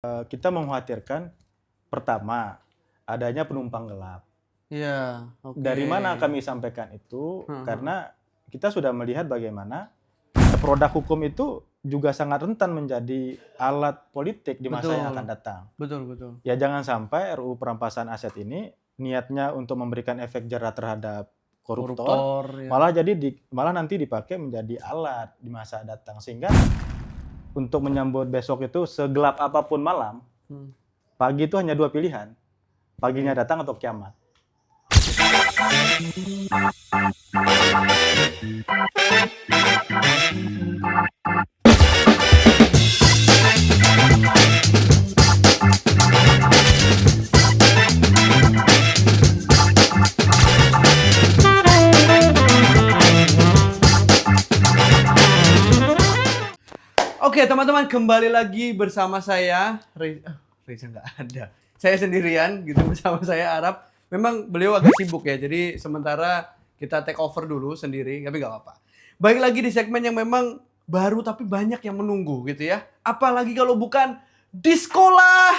Kita mengkhawatirkan pertama adanya penumpang gelap. Iya, oke. Dari mana kami sampaikan itu? Heeh. Karena kita sudah melihat bagaimana produk hukum itu juga sangat rentan menjadi alat politik di masa yang akan datang. Betul, betul. Ya jangan sampai RUU perampasan aset ini niatnya untuk memberikan efek jerah terhadap koruptor, Ya. malah nanti dipakai menjadi alat di masa datang, sehingga untuk menyambut besok itu segelap apapun malam, pagi itu hanya dua pilihan, paginya datang atau kiamat. Oke, teman-teman, kembali lagi bersama saya. Reza nggak ada. Saya sendirian gitu bersama saya Arab. Memang beliau agak sibuk ya, jadi sementara kita take over dulu sendiri, tapi nggak apa-apa. Baik lagi di segmen yang memang baru tapi banyak yang menunggu gitu ya. Apalagi kalau bukan di sekolah.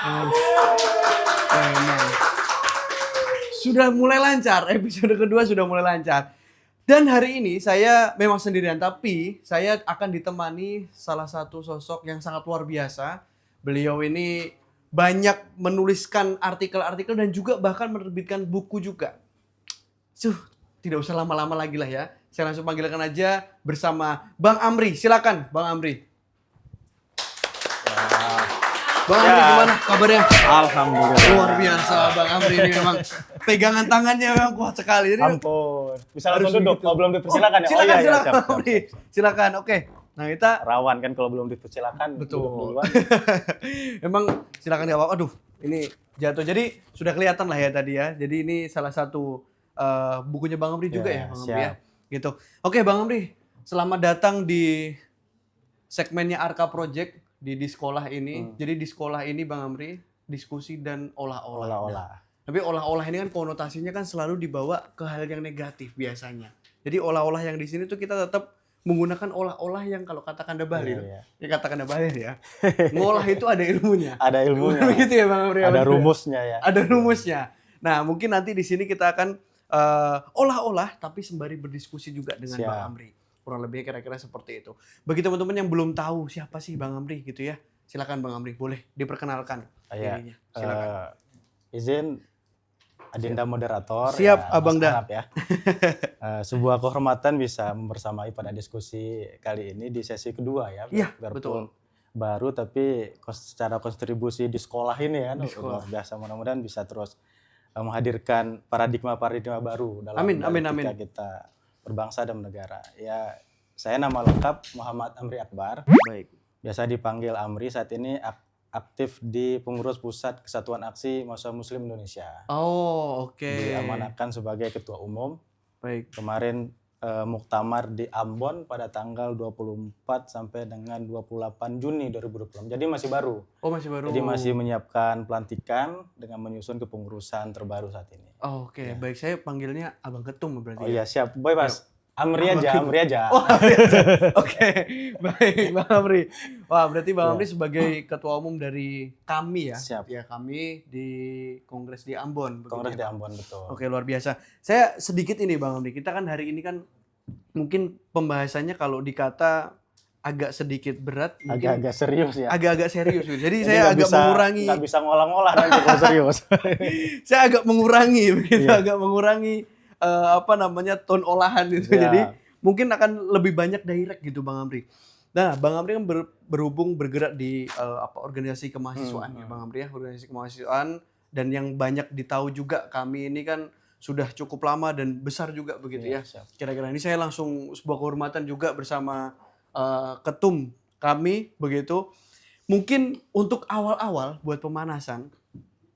Memang. Sudah mulai lancar, episode kedua sudah mulai lancar. Dan hari ini saya memang sendirian, tapi saya akan ditemani salah satu sosok yang sangat luar biasa. Beliau ini banyak menuliskan artikel-artikel dan juga bahkan menerbitkan buku juga. Tidak usah lama-lama lagi lah ya. Saya langsung panggilkan aja bersama Bang Amri. Silakan Bang Amri. Bang Amri gimana kabarnya? Alhamdulillah. Luar biasa Bang Amri ini memang pegangan tangannya memang kuat sekali. Ini Ampun. Bisa langsung duduk kalau belum dipersilakan ya. Silakan, iya, silakan siap. Amri. Silakan. Oke. Nah, kita Rawan kan kalau belum dipersilakan. betul. Emang silakan ya, aduh, ini jatuh. Jadi sudah kelihatan lah ya tadi ya. Jadi ini salah satu bukunya Bang Amri juga ya, Bang Amri ya. Gitu. Oke, Bang Amri, selamat datang di segmennya Arka Project di sekolah ini. Jadi di sekolah ini Bang Amri diskusi dan olah-olah. Tapi olah-olah ini kan konotasinya kan selalu dibawa ke hal yang negatif biasanya. Jadi olah-olah yang di sini tuh kita tetap menggunakan olah-olah yang kalau kata Kanda Bahlil, ya kata Kanda Bahlil ya, ngolah itu ada ilmunya. Ada ilmunya. Begitu ya Bang Amri. Ada rumusnya ya. Ada rumusnya. Nah mungkin nanti di sini kita akan olah-olah tapi sembari berdiskusi juga dengan Bang Amri. Kurang lebihnya kira-kira seperti itu. Bagi teman-teman yang belum tahu siapa sih Bang Amri gitu ya, silakan Bang Amri, boleh diperkenalkan dirinya. Silakan. Izin Adinda moderator. Siap, ya, Abang Da. ya. Sebuah kehormatan bisa membersamai pada diskusi kali ini di sesi kedua ya. Iya, betul. Baru tapi secara kontribusi di sekolah ini ya, luar biasa. Mudah-mudahan bisa terus menghadirkan paradigma-paradigma baru dalam ketika kita berbangsa dan bernegara. Ya, saya nama lengkap Muhammad Amri Akbar. Baik. Biasa dipanggil Amri, saat ini aktif di pengurus pusat Kesatuan Aksi Mahasiswa Muslim Indonesia. Oh, oke. Diamanahkan sebagai ketua umum. Baik. Kemarin muktamar di Ambon pada tanggal 24 sampai dengan 28 Juni 2020. Jadi masih baru. Oh, masih baru. Jadi masih menyiapkan pelantikan dengan menyusun kepengurusan terbaru saat ini. Oh, oke. Ya. Baik, saya panggilnya Abang Ketum berarti. Oh iya, siap. Boy, Mas. Amri aja. Oh, Amri aja. Oke. Baik, Bang Amri. Wah, berarti Bang Amri sebagai ketua umum dari kami ya. Siap. Ya, kami di Kongres di Ambon. Kongres di Ambon, betul. Oke, luar biasa. Saya sedikit ini Bang Amri. Kita kan hari ini kan mungkin pembahasannya kalau dikata agak sedikit berat. Agak-agak serius ya. Agak-agak serius. Jadi saya agak mengurangi. Nggak bisa ngolah-ngolah nanti kalau serius. Saya agak mengurangi, begitu. Agak mengurangi tone olahan gitu. Ya. Jadi mungkin akan lebih banyak direct gitu Bang Amri. Nah, Bang Amri kan berhubung bergerak di organisasi kemahasiswaan ya Bang Amri ya, organisasi kemahasiswaan, dan yang banyak ditahu juga kami ini kan sudah cukup lama dan besar juga begitu ya. Kira-kira ini saya langsung sebuah kehormatan juga bersama ketum kami begitu. Mungkin untuk awal-awal buat pemanasan,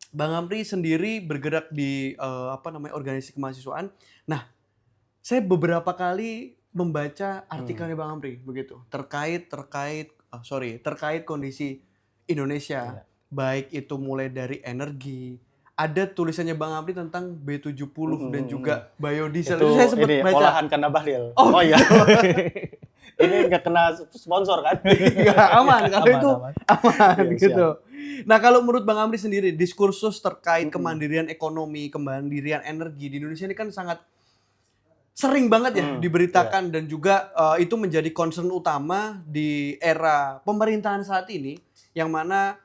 Bang Amri sendiri bergerak di organisasi kemahasiswaan. Nah, saya beberapa kali membaca artikelnya Bang Amri begitu terkait kondisi Indonesia, baik itu mulai dari energi. Ada tulisannya Bang Amri tentang B70 dan juga biodiesel. Itu saya sempat baca. olahan Kanda Bahlil. Oh iya. Ini nggak kena sponsor kan? Iya, aman kalau itu aman Iya, gitu. Nah, kalau menurut Bang Amri sendiri, diskursus terkait kemandirian ekonomi, kemandirian energi di Indonesia ini kan sangat sering banget ya diberitakan dan juga itu menjadi concern utama di era pemerintahan saat ini, yang mana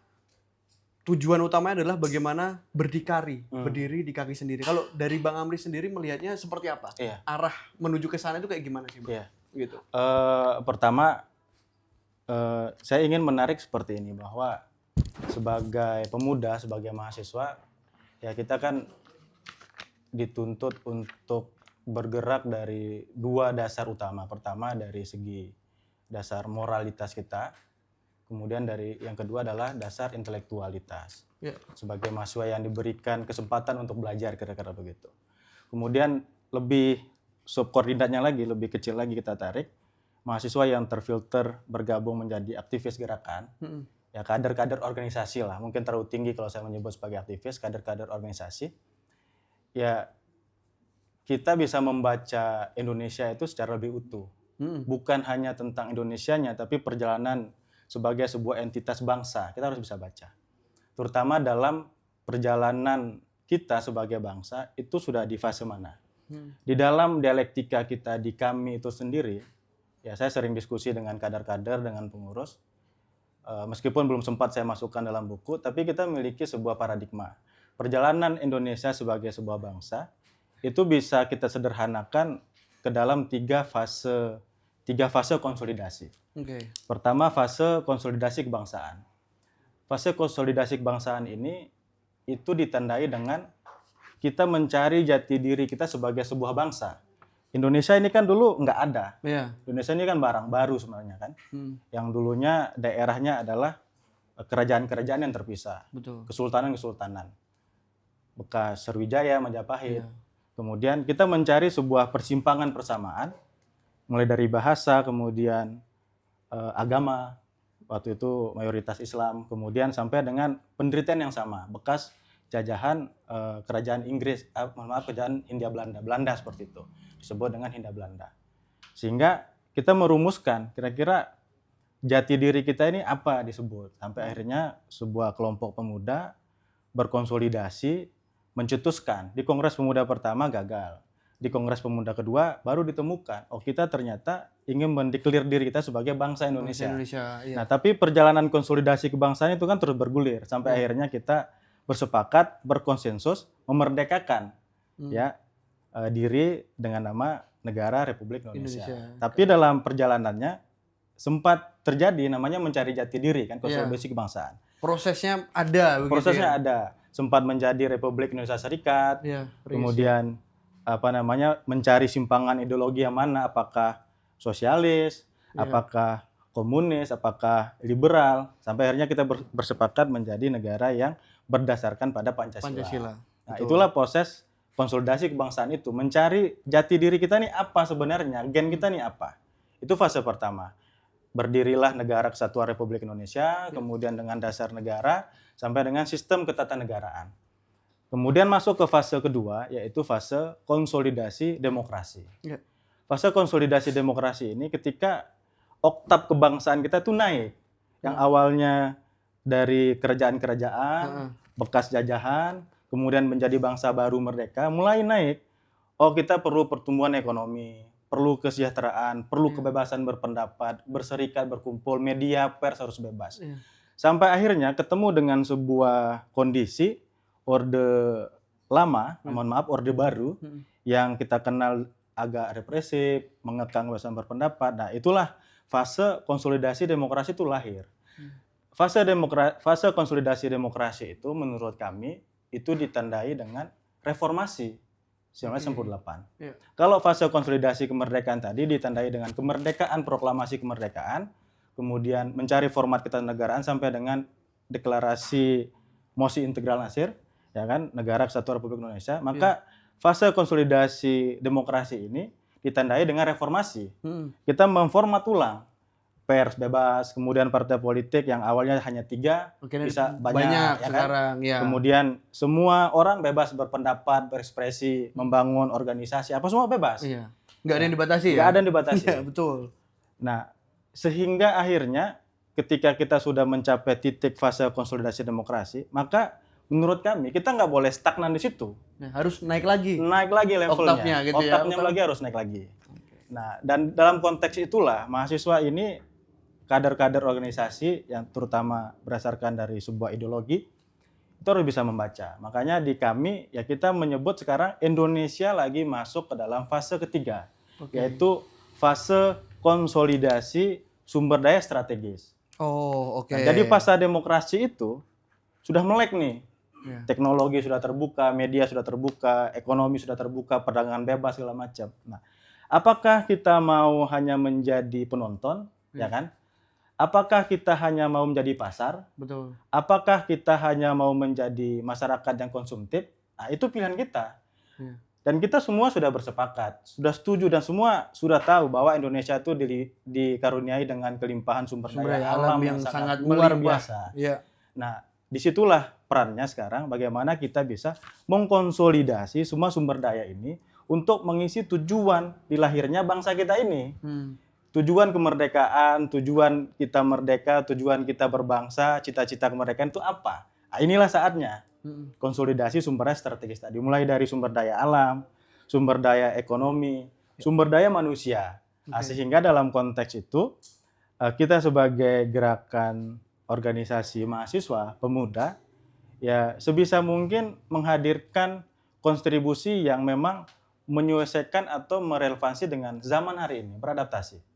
tujuan utamanya adalah bagaimana berdikari, berdiri di kaki sendiri. Kalau dari Bang Amri sendiri melihatnya seperti apa? Iya. Arah menuju ke sana itu kayak gimana sih, Bang? Iya. Gitu. Pertama, saya ingin menarik seperti ini, bahwa sebagai pemuda, sebagai mahasiswa, ya kita kan dituntut untuk bergerak dari dua dasar utama. Pertama dari segi dasar moralitas kita, kemudian dari yang kedua adalah dasar intelektualitas. Ya. Sebagai mahasiswa yang diberikan kesempatan untuk belajar, kira-kira begitu. Kemudian lebih subkoordinatnya lagi, lebih kecil lagi kita tarik, mahasiswa yang terfilter bergabung menjadi aktivis gerakan, ya kader-kader organisasi lah, mungkin terlalu tinggi kalau saya menyebut sebagai aktivis, kader-kader organisasi, ya kita bisa membaca Indonesia itu secara lebih utuh. Bukan hanya tentang Indonesianya, tapi perjalanan sebagai sebuah entitas bangsa, kita harus bisa baca. Terutama dalam perjalanan kita sebagai bangsa, itu sudah di fase mana. Di dalam dialektika kita di kami itu sendiri, ya saya sering diskusi dengan kader-kader, dengan pengurus, meskipun belum sempat saya masukkan dalam buku, tapi kita memiliki sebuah paradigma. Perjalanan Indonesia sebagai sebuah bangsa, itu bisa kita sederhanakan ke dalam tiga fase konsolidasi. Pertama, fase konsolidasi kebangsaan. Fase konsolidasi kebangsaan ini itu ditandai dengan kita mencari jati diri kita sebagai sebuah bangsa. Indonesia ini kan dulu nggak ada. Indonesia ini kan barang baru sebenarnya kan. Yang dulunya daerahnya adalah kerajaan-kerajaan yang terpisah. Kesultanan-kesultanan. Bekas Sriwijaya, Majapahit. Kemudian kita mencari sebuah persimpangan persamaan, mulai dari bahasa, kemudian agama, waktu itu mayoritas Islam, kemudian sampai dengan penderitaan yang sama, bekas jajahan kerajaan Inggris, kerajaan Hindia Belanda seperti itu, disebut dengan Hindia Belanda. Sehingga kita merumuskan kira-kira jati diri kita ini apa disebut, sampai akhirnya sebuah kelompok pemuda berkonsolidasi, mencetuskan. Di Kongres Pemuda pertama gagal. Di Kongres Pemuda kedua baru ditemukan, oh kita ternyata ingin mendeklir diri kita sebagai bangsa Indonesia. Iya. Nah, tapi perjalanan konsolidasi kebangsaan itu kan terus bergulir sampai akhirnya kita bersepakat, berkonsensus, memerdekakan diri dengan nama Negara Republik Indonesia. Tapi dalam perjalanannya sempat terjadi namanya mencari jati diri kan, konsolidasi kebangsaan. Prosesnya ada. Prosesnya ada. Sempat menjadi Republik Indonesia Serikat, kemudian mencari simpangan ideologi yang mana, apakah sosialis, apakah komunis, apakah liberal, sampai akhirnya kita bersepakat menjadi negara yang berdasarkan pada Pancasila. Nah, itulah proses konsolidasi kebangsaan itu, mencari jati diri kita nih apa sebenarnya, gen kita nih apa. Itu fase pertama. Berdirilah Negara Kesatuan Republik Indonesia, kemudian dengan dasar negara, sampai dengan sistem ketatanegaraan. Kemudian masuk ke fase kedua, yaitu fase konsolidasi demokrasi. Fase konsolidasi demokrasi ini ketika oktav kebangsaan kita tuh naik. Yang awalnya dari kerajaan-kerajaan, bekas jajahan, kemudian menjadi bangsa baru merdeka, mulai naik. Oh, kita perlu pertumbuhan ekonomi, perlu kesejahteraan, perlu kebebasan berpendapat, berserikat, berkumpul, media, pers harus bebas. Sampai akhirnya ketemu dengan sebuah kondisi orde lama, orde baru, yang kita kenal agak represif, mengekang kebebasan berpendapat. Nah, itulah fase konsolidasi demokrasi itu lahir. Fase konsolidasi demokrasi itu menurut kami itu ditandai dengan reformasi 1998. Kalau fase konsolidasi kemerdekaan tadi ditandai dengan kemerdekaan, proklamasi kemerdekaan, kemudian mencari format ketatanegaraan sampai dengan deklarasi Mosi Integral Nasir, ya kan, Negara Kesatuan Republik Indonesia. Maka fase konsolidasi demokrasi ini ditandai dengan reformasi. Kita memformat ulang pers bebas, kemudian partai politik yang awalnya hanya 3 bisa banyak ya sekarang. Kan? Kemudian semua orang bebas berpendapat, berekspresi, membangun organisasi, apa semua bebas. Nggak ada yang dibatasi. Nggak ada yang dibatasi. Betul. Nah, sehingga akhirnya ketika kita sudah mencapai titik fase konsolidasi demokrasi, maka menurut kami kita nggak boleh stagnan di situ. Nah, harus naik lagi. Naik lagi levelnya. Oktapnya gitu ya. Oktapnya lagi harus naik lagi. Nah, dan dalam konteks itulah mahasiswa ini kader-kader organisasi yang terutama berdasarkan dari sebuah ideologi itu harus bisa membaca. Makanya di kami ya kita menyebut sekarang Indonesia lagi masuk ke dalam fase ketiga, yaitu fase konsolidasi sumber daya strategis. Oh, oke. Nah, jadi fase demokrasi itu sudah melek nih. Teknologi sudah terbuka, media sudah terbuka, ekonomi sudah terbuka, perdagangan bebas segala macam. Nah, apakah kita mau hanya menjadi penonton, ya kan? Apakah kita hanya mau menjadi pasar? Betul. Apakah kita hanya mau menjadi masyarakat yang konsumtif? Nah, itu pilihan kita. Dan kita semua sudah bersepakat, sudah setuju dan semua sudah tahu bahwa Indonesia itu dikaruniai dengan kelimpahan sumber daya alam yang sangat luar biasa. Ya. Nah, disitulah perannya sekarang bagaimana kita bisa mengkonsolidasi semua sumber daya ini untuk mengisi tujuan di lahirnya bangsa kita ini. Tujuan kemerdekaan, tujuan kita merdeka, tujuan kita berbangsa, cita-cita kemerdekaan itu apa? Nah, inilah saatnya konsolidasi sumber daya strategis tadi. Mulai dari sumber daya alam, sumber daya ekonomi, sumber daya manusia. Nah, sehingga dalam konteks itu, kita sebagai gerakan organisasi mahasiswa, pemuda, ya sebisa mungkin menghadirkan kontribusi yang memang menyelesaikan atau merelevansi dengan zaman hari ini, beradaptasi.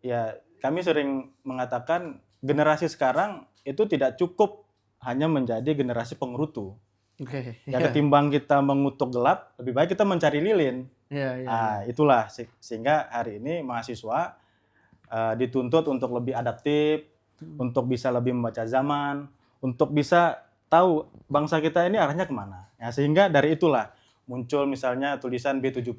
Ya, kami sering mengatakan generasi sekarang itu tidak cukup hanya menjadi generasi pengerutu. Ya, ketimbang kita mengutuk gelap, lebih baik kita mencari lilin. Nah, itulah sehingga hari ini mahasiswa dituntut untuk lebih adaptif, untuk bisa lebih membaca zaman, untuk bisa tahu bangsa kita ini arahnya kemana. Ya, sehingga dari itulah muncul misalnya tulisan B70,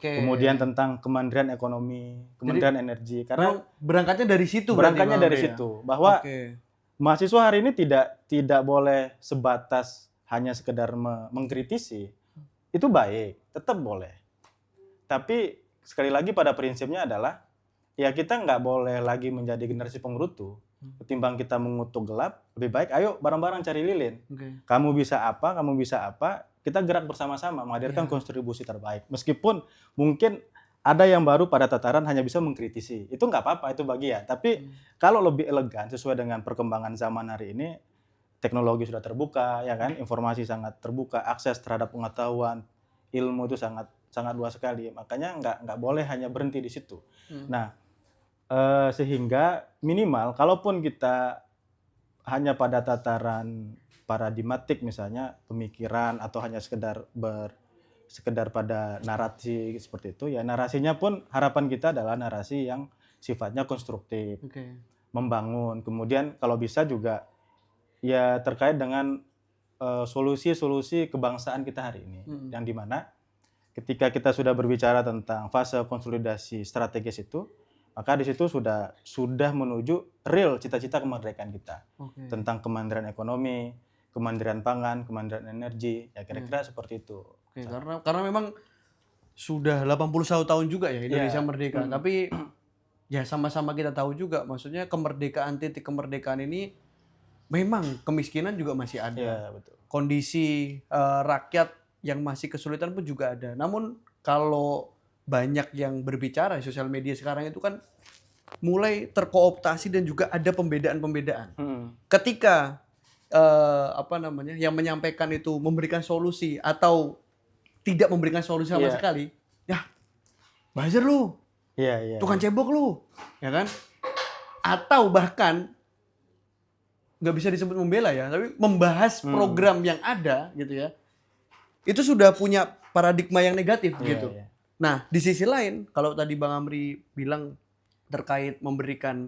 kemudian tentang Kementerian Ekonomi, Kementerian Energi. Karena berangkatnya dari situ. Berangkatnya dari situ, bahwa mahasiswa hari ini tidak boleh sebatas hanya sekedar mengkritisi. Itu baik, tetap boleh. Tapi sekali lagi pada prinsipnya adalah ya kita nggak boleh lagi menjadi generasi pengerutu. Ketimbang kita mengutuk gelap, lebih baik ayo bareng-bareng cari lilin. Kamu bisa apa, kita gerak bersama-sama menghadirkan kontribusi terbaik. Meskipun mungkin ada yang baru pada tataran hanya bisa mengkritisi. Itu nggak apa-apa, itu bagian. Tapi kalau lebih elegan sesuai dengan perkembangan zaman hari ini, teknologi sudah terbuka, ya kan? Informasi sangat terbuka, akses terhadap pengetahuan, ilmu itu sangat luas sekali. Makanya nggak boleh hanya berhenti di situ. Nah, sehingga minimal kalaupun kita hanya pada tataran paradigmatik misalnya pemikiran atau hanya sekedar pada narasi seperti itu, ya narasinya pun harapan kita adalah narasi yang sifatnya konstruktif, membangun. Kemudian kalau bisa juga ya terkait dengan solusi-solusi kebangsaan kita hari ini, yang dimana ketika kita sudah berbicara tentang fase konsolidasi strategis itu, maka di situ sudah menuju real cita-cita kemerdekaan kita tentang Kementerian Ekonomi, Kementerian Pangan, Kementerian Energi, ya kira-kira seperti itu. Karena memang sudah 81 tahun juga ya Indonesia merdeka, tapi ya sama-sama kita tahu juga, maksudnya titik kemerdekaan ini memang kemiskinan juga masih ada, kondisi rakyat yang masih kesulitan pun juga ada. Namun kalau banyak yang berbicara di sosial media sekarang itu kan mulai terkooptasi dan juga ada pembedaan-pembedaan. Ketika yang menyampaikan itu memberikan solusi atau tidak memberikan solusi sama sekali, ya buzzer lu, tukang cebok lu, ya kan? Atau bahkan nggak bisa disebut membela ya, tapi membahas program yang ada gitu ya, itu sudah punya paradigma yang negatif gitu. Nah, di sisi lain, kalau tadi Bang Amri bilang terkait memberikan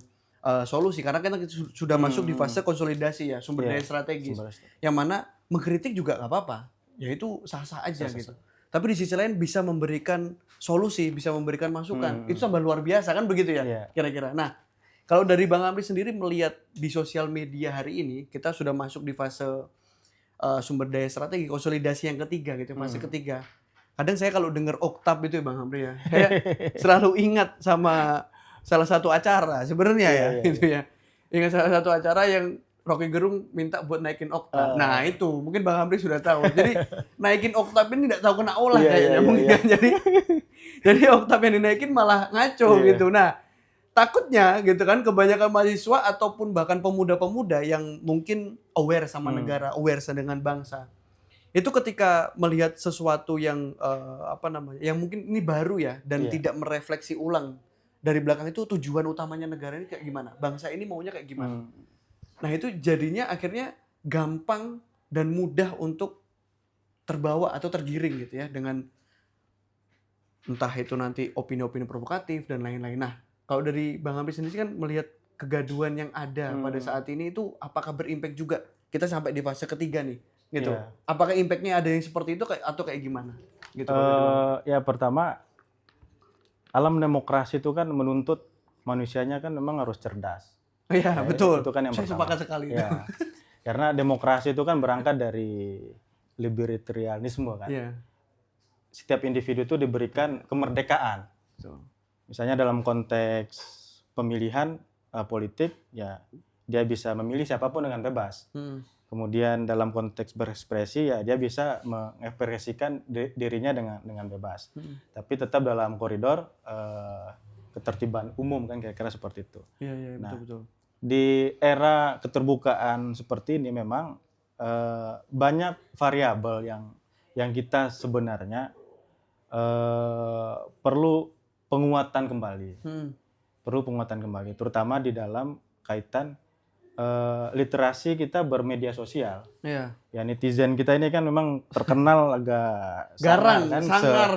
solusi, karena kita sudah masuk di fase konsolidasi ya, sumber daya strategis, yang mana mengkritik juga nggak apa-apa, ya itu sah-sah aja gitu. Tapi di sisi lain bisa memberikan solusi, bisa memberikan masukan, itu tambah luar biasa kan begitu ya, kira-kira. Nah, kalau dari Bang Amri sendiri melihat di sosial media hari ini, kita sudah masuk di fase sumber daya strategi, konsolidasi yang ketiga gitu, fase ketiga. kadang saya kalau dengar oktab itu ya Bang Amri ya, saya selalu ingat sama salah satu acara sebenarnya ya, gitu ya. Ingat salah satu acara yang Rocky Gerung minta buat naikin oktab. Nah itu mungkin Bang Amri sudah tahu. Jadi naikin oktab ini tidak tahu kena olah kayaknya mungkin. Jadi oktab yang dinaikin malah ngaco gitu. Nah takutnya gitu kan kebanyakan mahasiswa ataupun bahkan pemuda-pemuda yang mungkin aware sama negara, aware dengan bangsa. Itu ketika melihat sesuatu yang yang mungkin ini baru ya dan tidak merefleksi ulang dari belakang itu tujuan utamanya negara ini kayak gimana, bangsa ini maunya kayak gimana. Nah itu jadinya akhirnya gampang dan mudah untuk terbawa atau tergiring gitu ya dengan entah itu nanti opini-opini provokatif dan lain-lain. Nah kalau dari Bang Amri sendiri kan melihat kegaduhan yang ada pada saat ini itu apakah berimpact juga kita sampai di fase ketiga nih? Gitu. Apakah impact-nya ada yang seperti itu atau kayak gimana? Gitu. Ya pertama, alam demokrasi itu kan menuntut manusianya kan memang harus cerdas. Iya, betul. Itu kan yang saya sepakat sekali. Ya. Karena demokrasi itu kan berangkat dari libertarianisme kan. Setiap individu itu diberikan kemerdekaan. Misalnya dalam konteks pemilihan politik, ya dia bisa memilih siapapun dengan bebas. Kemudian dalam konteks berekspresi ya dia bisa mengekspresikan dirinya dengan bebas. Tapi tetap dalam koridor ketertiban umum kan kira-kira seperti itu. Iya, betul. Di era keterbukaan seperti ini memang banyak variabel yang kita sebenarnya perlu penguatan kembali. Perlu penguatan kembali, terutama di dalam kaitan literasi kita bermedia sosial. Ya netizen kita ini kan memang terkenal agak garang,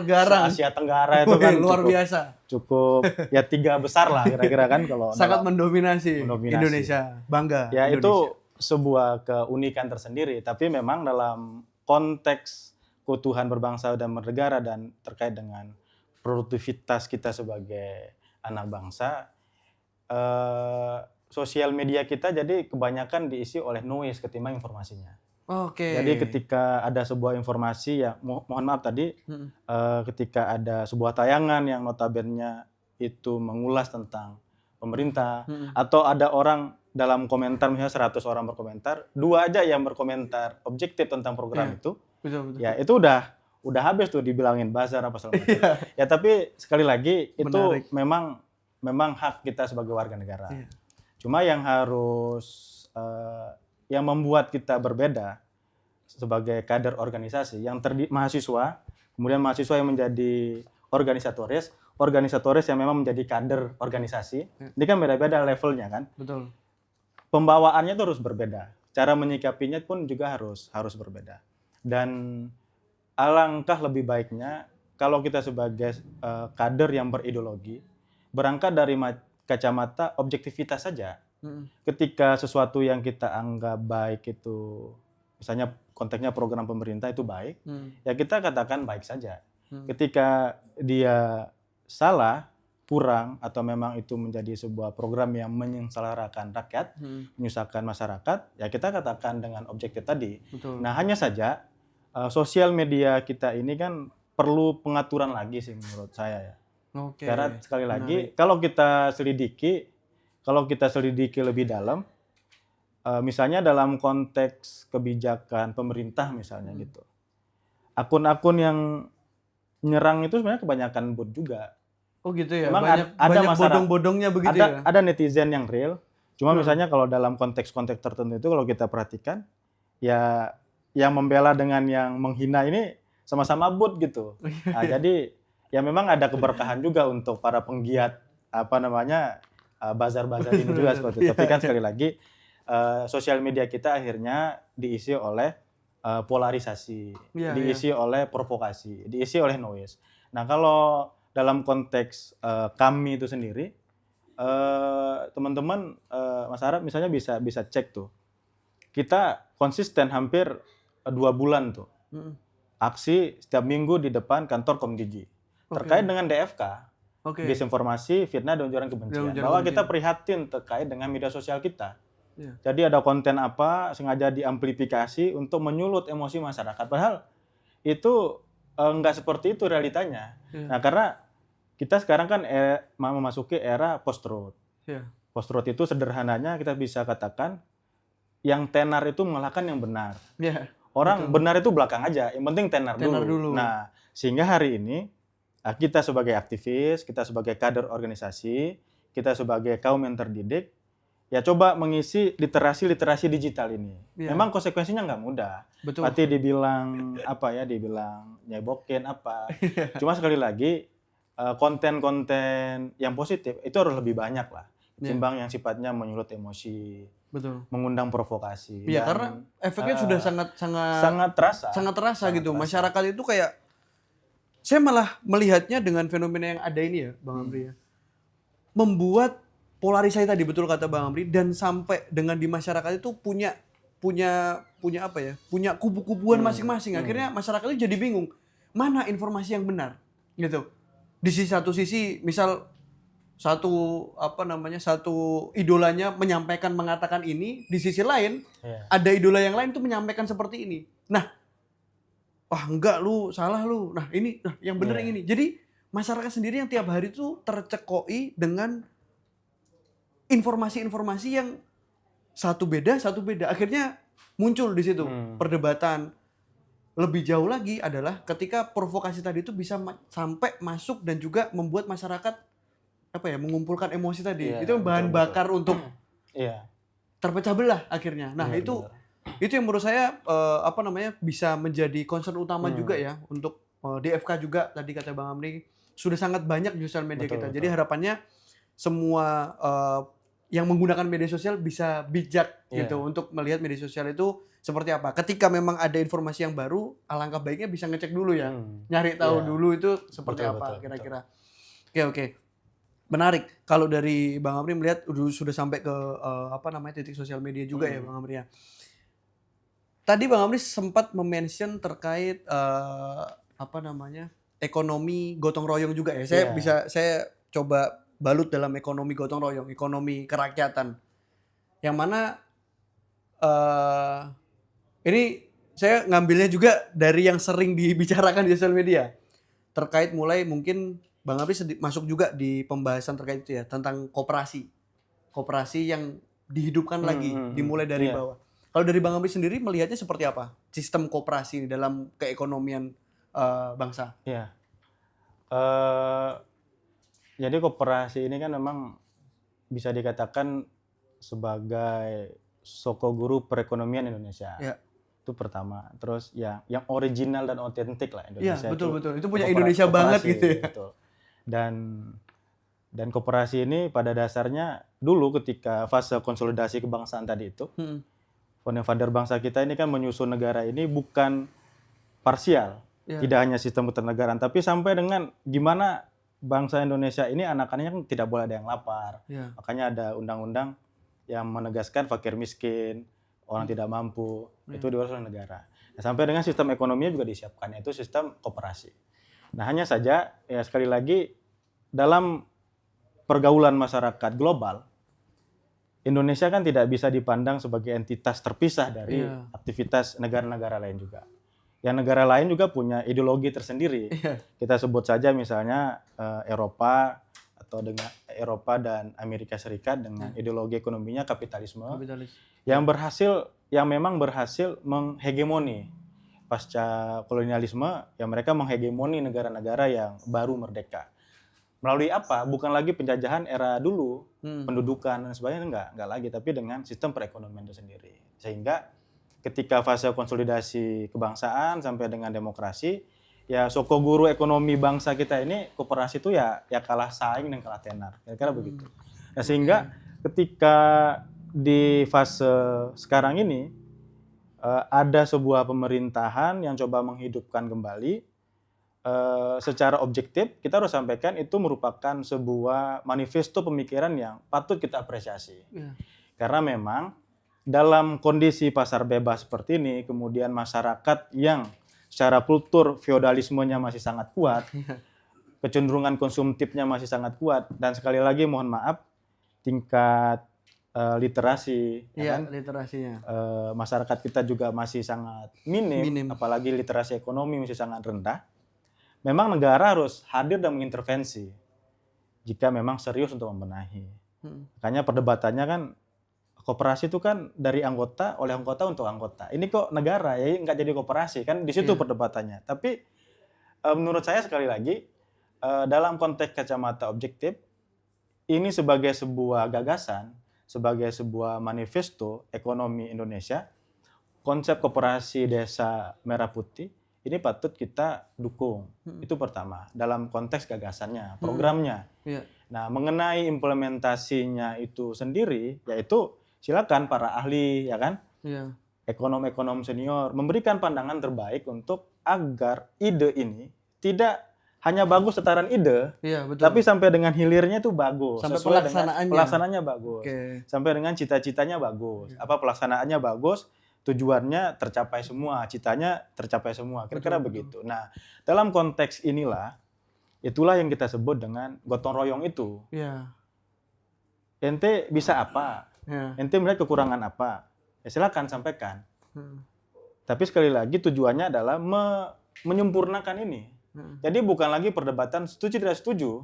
garang. Asia Tenggara itu kan luar biasa. Cukup ya 3 besar lah kira-kira kan kalau sangat mendominasi Indonesia. Bangga. Ya Indonesia. Itu sebuah keunikan tersendiri, tapi memang dalam konteks keutuhan berbangsa dan bernegara dan terkait dengan produktivitas kita sebagai anak bangsa, sosial media kita jadi kebanyakan diisi oleh noise ketimbang informasinya. Jadi ketika ada sebuah informasi ya mohon maaf tadi ketika ada sebuah tayangan yang notabene itu mengulas tentang pemerintah atau ada orang dalam komentar misalnya 100 orang berkomentar, 2 aja yang berkomentar objektif tentang program itu. Betul. Ya itu udah habis tuh dibilangin buzzer apa segala macam. Ya tapi sekali lagi itu memang hak kita sebagai warga negara. Cuma yang harus yang membuat kita berbeda sebagai kader organisasi yang mahasiswa, kemudian mahasiswa yang menjadi organisatoris yang memang menjadi kader organisasi. Ini kan beda-beda levelnya kan. Betul. Pembawaannya itu harus berbeda. Cara menyikapinya pun juga harus berbeda. Dan alangkah lebih baiknya kalau kita sebagai kader yang berideologi berangkat dari kacamata objektivitas saja. Ketika sesuatu yang kita anggap baik itu, misalnya konteksnya program pemerintah itu baik, ya kita katakan baik saja. Ketika dia salah, kurang, atau memang itu menjadi sebuah program yang menyengsarakan rakyat, menyusahkan masyarakat, ya kita katakan dengan objektif tadi. Betul. Nah hanya saja sosial media kita ini kan perlu pengaturan lagi sih menurut saya ya. Karena sekali lagi kalau kita selidiki lebih dalam, misalnya dalam konteks kebijakan pemerintah misalnya gitu, akun-akun yang nyerang itu sebenarnya kebanyakan bot juga. Oh gitu ya. Memang banyak bodong-bodongnya begitu ya. Ada netizen yang real. Cuma misalnya kalau dalam konteks-konteks tertentu itu kalau kita perhatikan, ya yang membela dengan yang menghina ini sama-sama bot gitu. Nah, jadi ya memang ada keberkahan juga untuk para penggiat bazar-bazar ini juga seperti itu. Tapi kan sekali lagi sosial media kita akhirnya diisi oleh polarisasi, diisi oleh provokasi, diisi oleh noise. Nah kalau dalam konteks kami itu sendiri, teman-teman Mas Arab misalnya bisa cek tuh, kita konsisten hampir 2 bulan tuh aksi setiap minggu di depan kantor Komdigi terkait dengan DFK, disinformasi, fitnah dan ujaran kebencian. Bahwa kita prihatin terkait dengan media sosial kita. Jadi ada konten apa sengaja diamplifikasi untuk menyulut emosi masyarakat. Padahal itu nggak seperti itu realitanya. Nah, karena kita sekarang kan memasuki era post-truth. Post-truth itu sederhananya kita bisa katakan yang tenar itu mengalahkan yang benar. Orang benar itu belakang aja, yang penting tenar dulu. Nah, sehingga hari ini kita sebagai aktivis, kita sebagai kader organisasi, kita sebagai kaum yang terdidik, ya coba mengisi literasi digital ini. Memang konsekuensinya nggak mudah. Pasti dibilang dibilang nyebokin apa. Cuma sekali lagi konten-konten yang positif itu harus lebih banyak lah. Ketimbang yang sifatnya menyulut emosi, mengundang provokasi. Iya, karena efeknya sudah sangat terasa gitu. Masyarakat itu kayak, saya malah melihatnya dengan fenomena yang ada ini ya, Bang Amri ya, membuat polarisasi tadi, betul kata Bang Amri, dan sampai dengan di masyarakat itu punya apa ya? Punya kubu-kubuan masing-masing. Akhirnya masyarakat itu jadi bingung, mana informasi yang benar gitu. Di satu sisi misal satu idolanya mengatakan ini, di sisi lain ada idola yang lain tuh menyampaikan seperti ini. Nah, enggak, lu salah lu. Nah, yang benar yang ini. Jadi masyarakat sendiri yang tiap hari tuh tercekoi dengan informasi-informasi yang satu beda. Akhirnya muncul di situ perdebatan. Lebih jauh lagi adalah ketika provokasi tadi itu bisa sampai masuk dan juga membuat masyarakat mengumpulkan emosi tadi. Itu bahan bakar untuk terpecah belah akhirnya. Nah, itu yang menurut saya bisa menjadi concern utama juga ya untuk DFK juga. Tadi kata Bang Amri sudah sangat banyak di sosial media kita. Jadi harapannya semua yang menggunakan media sosial bisa bijak gitu untuk melihat media sosial itu seperti apa. Ketika memang ada informasi yang baru, alangkah baiknya bisa ngecek dulu ya. Nyari tahu dulu itu seperti apa kira-kira. Oke. Menarik. Kalau dari Bang Amri melihat sudah sampai ke titik sosial media juga ya Bang Amri ya. Tadi Bang Amri sempat mention terkait ekonomi gotong royong juga ya. Saya coba balut dalam ekonomi gotong royong, ekonomi kerakyatan. Yang mana ini saya ngambilnya juga dari yang sering dibicarakan di sosial media. Terkait mulai mungkin Bang Amri masuk juga di pembahasan terkait itu ya, tentang koperasi. Koperasi yang dihidupkan lagi, dimulai dari bawah. Kalau dari Bang Amri sendiri melihatnya seperti apa sistem koperasi dalam keekonomian bangsa? Jadi koperasi ini kan memang bisa dikatakan sebagai sokoguru perekonomian Indonesia. Itu pertama. Terus yang original dan otentik lah Indonesia. Betul. Itu punya Indonesia banget gitu ya. Betul. Dan koperasi ini pada dasarnya dulu ketika fase konsolidasi kebangsaan tadi itu, founding father bangsa kita ini kan menyusun negara ini bukan parsial, tidak hanya sistem keternegaraan, tapi sampai dengan gimana bangsa Indonesia ini anak-anaknya kan tidak boleh ada yang lapar. Makanya ada undang-undang yang menegaskan fakir miskin, orang tidak mampu, itu diurus oleh negara. Nah, sampai dengan sistem ekonominya juga disiapkan, yaitu sistem koperasi. Nah, hanya saja ya sekali lagi dalam pergaulan masyarakat global, Indonesia kan tidak bisa dipandang sebagai entitas terpisah dari aktivitas negara-negara lain juga. Yang negara lain juga punya ideologi tersendiri. Kita sebut saja misalnya Eropa atau dengan Eropa dan Amerika Serikat dengan ideologi ekonominya kapitalisme. Yang memang berhasil menghegemoni pasca kolonialisme, yang mereka menghegemoni negara-negara yang baru merdeka. Melalui apa? Bukan lagi penjajahan era dulu, pendudukan dan sebagainya, enggak lagi, tapi dengan sistem perekonomian itu sendiri. Sehingga ketika fase konsolidasi kebangsaan sampai dengan demokrasi, ya sokoguru ekonomi bangsa kita ini koperasi itu ya kalah saing dan kalah tenar, kira-kira begitu. Nah, sehingga ketika di fase sekarang ini ada sebuah pemerintahan yang coba menghidupkan kembali secara objektif, kita harus sampaikan itu merupakan sebuah manifesto pemikiran yang patut kita apresiasi. Karena memang dalam kondisi pasar bebas seperti ini, kemudian masyarakat yang secara kultur feodalismenya masih sangat kuat, kecenderungan konsumtifnya masih sangat kuat, dan sekali lagi mohon maaf, tingkat literasi, literasinya, masyarakat kita juga masih sangat minim, apalagi literasi ekonomi masih sangat rendah. memang negara harus hadir dan mengintervensi jika memang serius untuk membenahi. Makanya perdebatannya kan koperasi itu kan dari anggota, oleh anggota untuk anggota. Ini kok negara ya nggak jadi koperasi kan di situ perdebatannya. Tapi menurut saya sekali lagi dalam konteks kacamata objektif ini sebagai sebuah gagasan, sebagai sebuah manifesto ekonomi Indonesia, konsep koperasi desa merah putih ini patut kita dukung. Itu pertama dalam konteks gagasannya, programnya. Nah, mengenai implementasinya itu sendiri, yaitu silakan para ahli, ya kan, ekonom-ekonom senior memberikan pandangan terbaik untuk agar ide ini tidak hanya bagus setaran ide, tapi sampai dengan hilirnya itu bagus, sampai sesuai dengan pelaksanaannya bagus, sampai dengan cita-citanya bagus, apa pelaksanaannya bagus, tujuannya tercapai semua, citanya tercapai semua, kira-kira begitu. Nah, dalam konteks inilah, itulah yang kita sebut dengan gotong royong itu. Ente bisa apa? Ente melihat kekurangan apa? Ya silakan sampaikan. Tapi sekali lagi tujuannya adalah menyempurnakan ini. Jadi bukan lagi perdebatan setuju tidak setuju.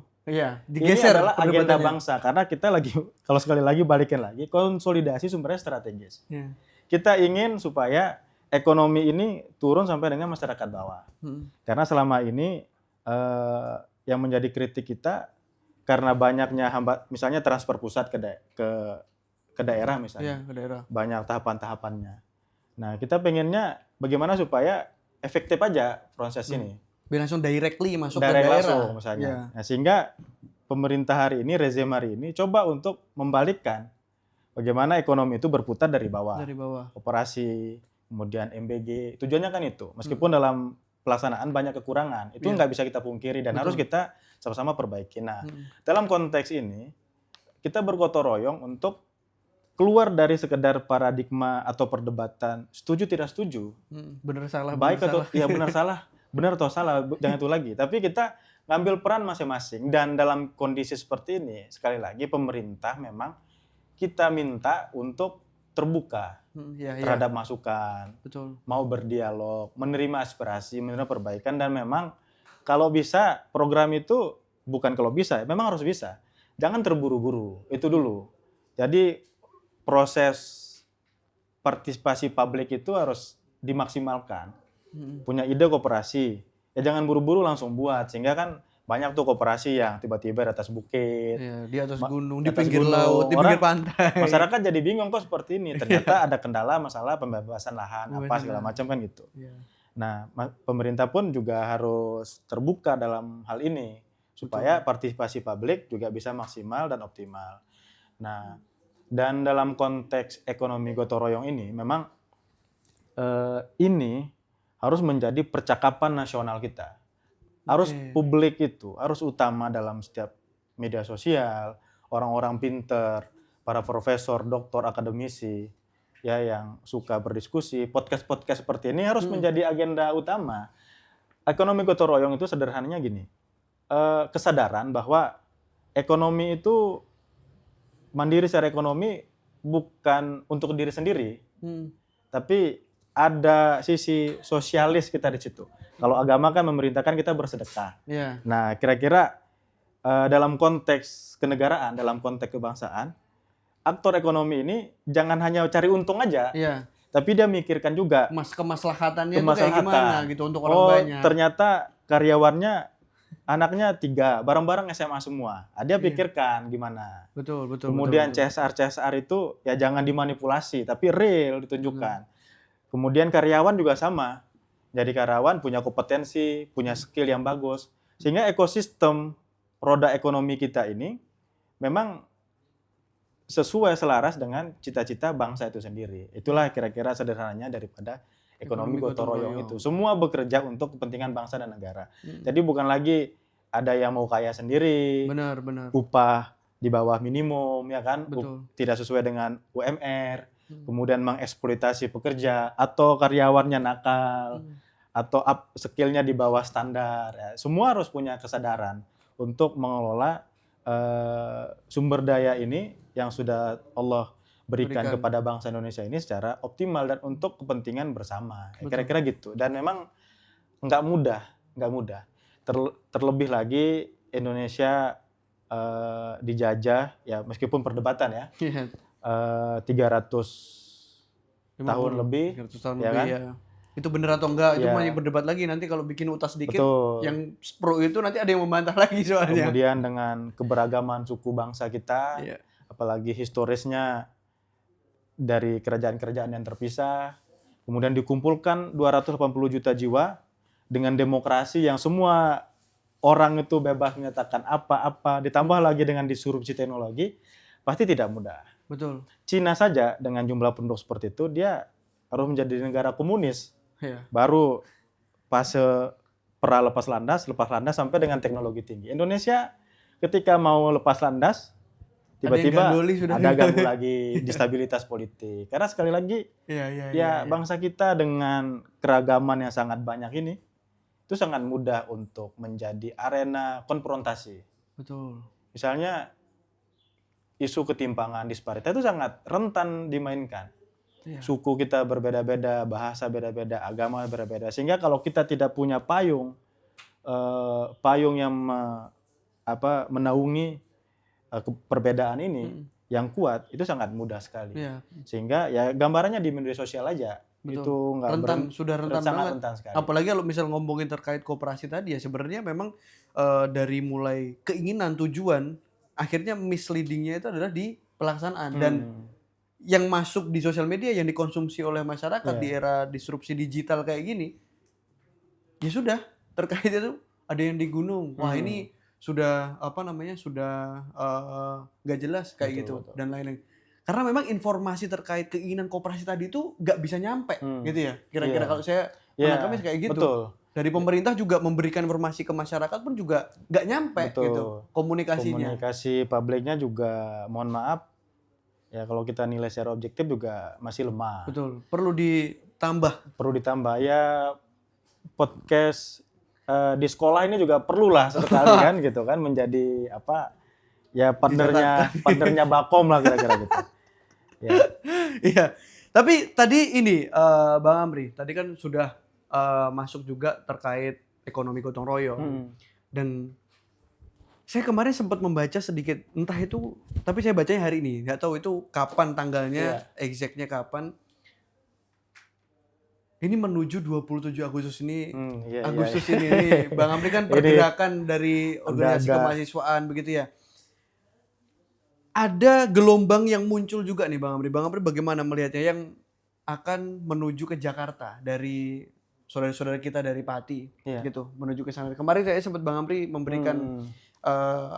Digeser. Ini adalah agenda bangsa karena kita lagi, kalau sekali lagi balikin lagi, konsolidasi sumbernya strategis. Kita ingin supaya ekonomi ini turun sampai dengan masyarakat bawah. Karena selama ini yang menjadi kritik kita karena banyaknya misalnya transfer pusat ke daerah misalnya, banyak tahapan-tahapannya. Nah, kita pengennya bagaimana supaya efektif aja proses ini. Biar langsung directly masuk ke daerah. Langsung misalnya. Nah, sehingga pemerintah hari ini, rezim hari ini coba untuk membalikkan bagaimana ekonomi itu berputar dari bawah. Operasi, kemudian MBG, tujuannya kan itu. Meskipun dalam pelaksanaan banyak kekurangan, itu nggak bisa kita pungkiri dan harus kita sama-sama perbaiki. Nah, dalam konteks ini, kita bergotong royong untuk keluar dari sekedar paradigma atau perdebatan setuju tidak setuju. Benar salah. Baik atau ya benar salah. Benar atau salah, jangan itu lagi. Tapi kita ngambil peran masing-masing. Dan dalam kondisi seperti ini, sekali lagi pemerintah memang kita minta untuk terbuka terhadap masukan. Mau berdialog, menerima aspirasi, menerima perbaikan. Dan memang kalau bisa, program itu bukan kalau bisa, memang harus bisa. Jangan terburu-buru, itu dulu. Jadi proses partisipasi publik itu harus dimaksimalkan. Punya ide koperasi, ya jangan buru-buru langsung buat, sehingga kan banyak tuh koperasi yang tiba-tiba di atas bukit, di atas gunung, di pinggir laut, di pinggir pantai. Masyarakat jadi bingung kok seperti ini. Ternyata ada kendala masalah pembebasan lahan, apa segala macam kan gitu. Nah, pemerintah pun juga harus terbuka dalam hal ini supaya partisipasi publik juga bisa maksimal dan optimal. Nah, dan dalam konteks ekonomi gotong royong ini memang ini harus menjadi percakapan nasional kita. Harus publik itu, harus utama dalam setiap media sosial, orang-orang pinter, para profesor, doktor, akademisi, ya yang suka berdiskusi, podcast-podcast seperti ini harus menjadi agenda utama. Ekonomi gotong royong itu sederhananya gini, kesadaran bahwa ekonomi itu mandiri secara ekonomi bukan untuk diri sendiri, tapi ada sisi sosialis kita di situ. Kalau agama kan memerintahkan kita bersedekah. Nah, kira-kira dalam konteks kenegaraan, dalam konteks kebangsaan, aktor ekonomi ini jangan hanya cari untung aja, tapi dia mikirkan juga kemaslahatannya itu kayak gimana gitu untuk orang banyak. Ternyata karyawannya anaknya 3, bareng-bareng SMA semua. Dia pikirkan gimana. Betul. Kemudian CSR itu ya jangan dimanipulasi, tapi real ditunjukkan. Kemudian karyawan juga sama. Jadi karyawan punya kompetensi, punya skill yang bagus. Sehingga ekosistem roda ekonomi kita ini memang sesuai selaras dengan cita-cita bangsa itu sendiri. Itulah kira-kira sederhananya daripada ekonomi gotong royong itu. Semua bekerja untuk kepentingan bangsa dan negara. Jadi bukan lagi ada yang mau kaya sendiri, benar. Upah di bawah minimum, ya kan? Tidak sesuai dengan UMR. Kemudian mengeksploitasi pekerja atau karyawannya nakal atau skillnya di bawah standar. Ya. Semua harus punya kesadaran untuk mengelola sumber daya ini yang sudah Allah berikan kepada bangsa Indonesia ini secara optimal dan untuk kepentingan bersama. Ya, kira-kira gitu. Dan memang nggak mudah. terlebih lagi Indonesia dijajah ya meskipun perdebatan ya. 300 tahun lebih, 300 tahun ya lebih kan? ya. Itu bener atau enggak itu Ya. masih berdebat lagi, nanti kalau bikin UTAS sedikit Betul. yang pro itu nanti ada yang membantah lagi soalnya. Kemudian dengan keberagaman suku bangsa kita, Iya. apalagi historisnya dari kerajaan-kerajaan yang terpisah, kemudian dikumpulkan 280 juta jiwa dengan demokrasi yang semua orang itu bebas menyatakan apa-apa, ditambah lagi dengan disrupsi teknologi, pasti tidak mudah. Betul. Cina saja dengan jumlah penduduk seperti itu, dia harus menjadi negara komunis. Iya. Baru fase pra lepas landas sampai dengan teknologi tinggi. Indonesia ketika mau lepas landas, tiba-tiba ada ganggu lagi di stabilitas politik. Karena sekali lagi, bangsa kita dengan keragaman yang sangat banyak ini, itu sangat mudah untuk menjadi arena konfrontasi. Betul. Misalnya, isu ketimpangan, disparitas itu sangat rentan dimainkan. Iya. Suku kita berbeda-beda, bahasa beda-beda, agama berbeda. Sehingga kalau kita tidak punya payung yang menaungi perbedaan ini yang kuat, itu sangat mudah sekali. Iya. Sehingga ya gambarannya di media sosial aja. Betul. Itu sudah rentan banget. Rentan sekali. Apalagi kalau misal ngomongin terkait koperasi tadi ya, sebenarnya memang dari mulai keinginan, tujuan, akhirnya misleadingnya itu adalah di pelaksanaan. Dan yang masuk di sosial media, yang dikonsumsi oleh masyarakat di era disrupsi digital kayak gini, ya sudah, terkait itu ada yang di gunung, wah ini sudah sudah nggak jelas kayak gitu. Dan lain-lain. Karena memang informasi terkait keinginan koperasi tadi itu nggak bisa nyampe gitu ya, kira-kira kalau saya menangkapnya kayak gitu. Betul. Dari pemerintah juga memberikan informasi ke masyarakat pun juga nggak nyampe gitu komunikasinya. Komunikasi publiknya juga, mohon maaf, ya kalau kita nilai secara objektif juga masih lemah. Betul. Perlu ditambah ya, podcast di sekolah ini juga perlulah sesekali kan gitu kan, menjadi partnernya Bakom lah kira-kira gitu. Ya. Iya. Tapi tadi ini Bang Amri, tadi kan sudah masuk juga terkait ekonomi gotong royong. Dan saya kemarin sempat membaca sedikit, entah itu, tapi saya bacanya hari ini, nggak tahu itu kapan tanggalnya, exactnya kapan. Ini menuju 27 Agustus ini, ini Bang Amri kan pergerakan dari organisasi kemahasiswaan begitu ya. Ada gelombang yang muncul juga nih Bang Amri. Bang Amri bagaimana melihatnya yang akan menuju ke Jakarta dari saudara-saudara kita dari Pati gitu, menuju ke sana. Kemarin saya sempat Bang Amri memberikan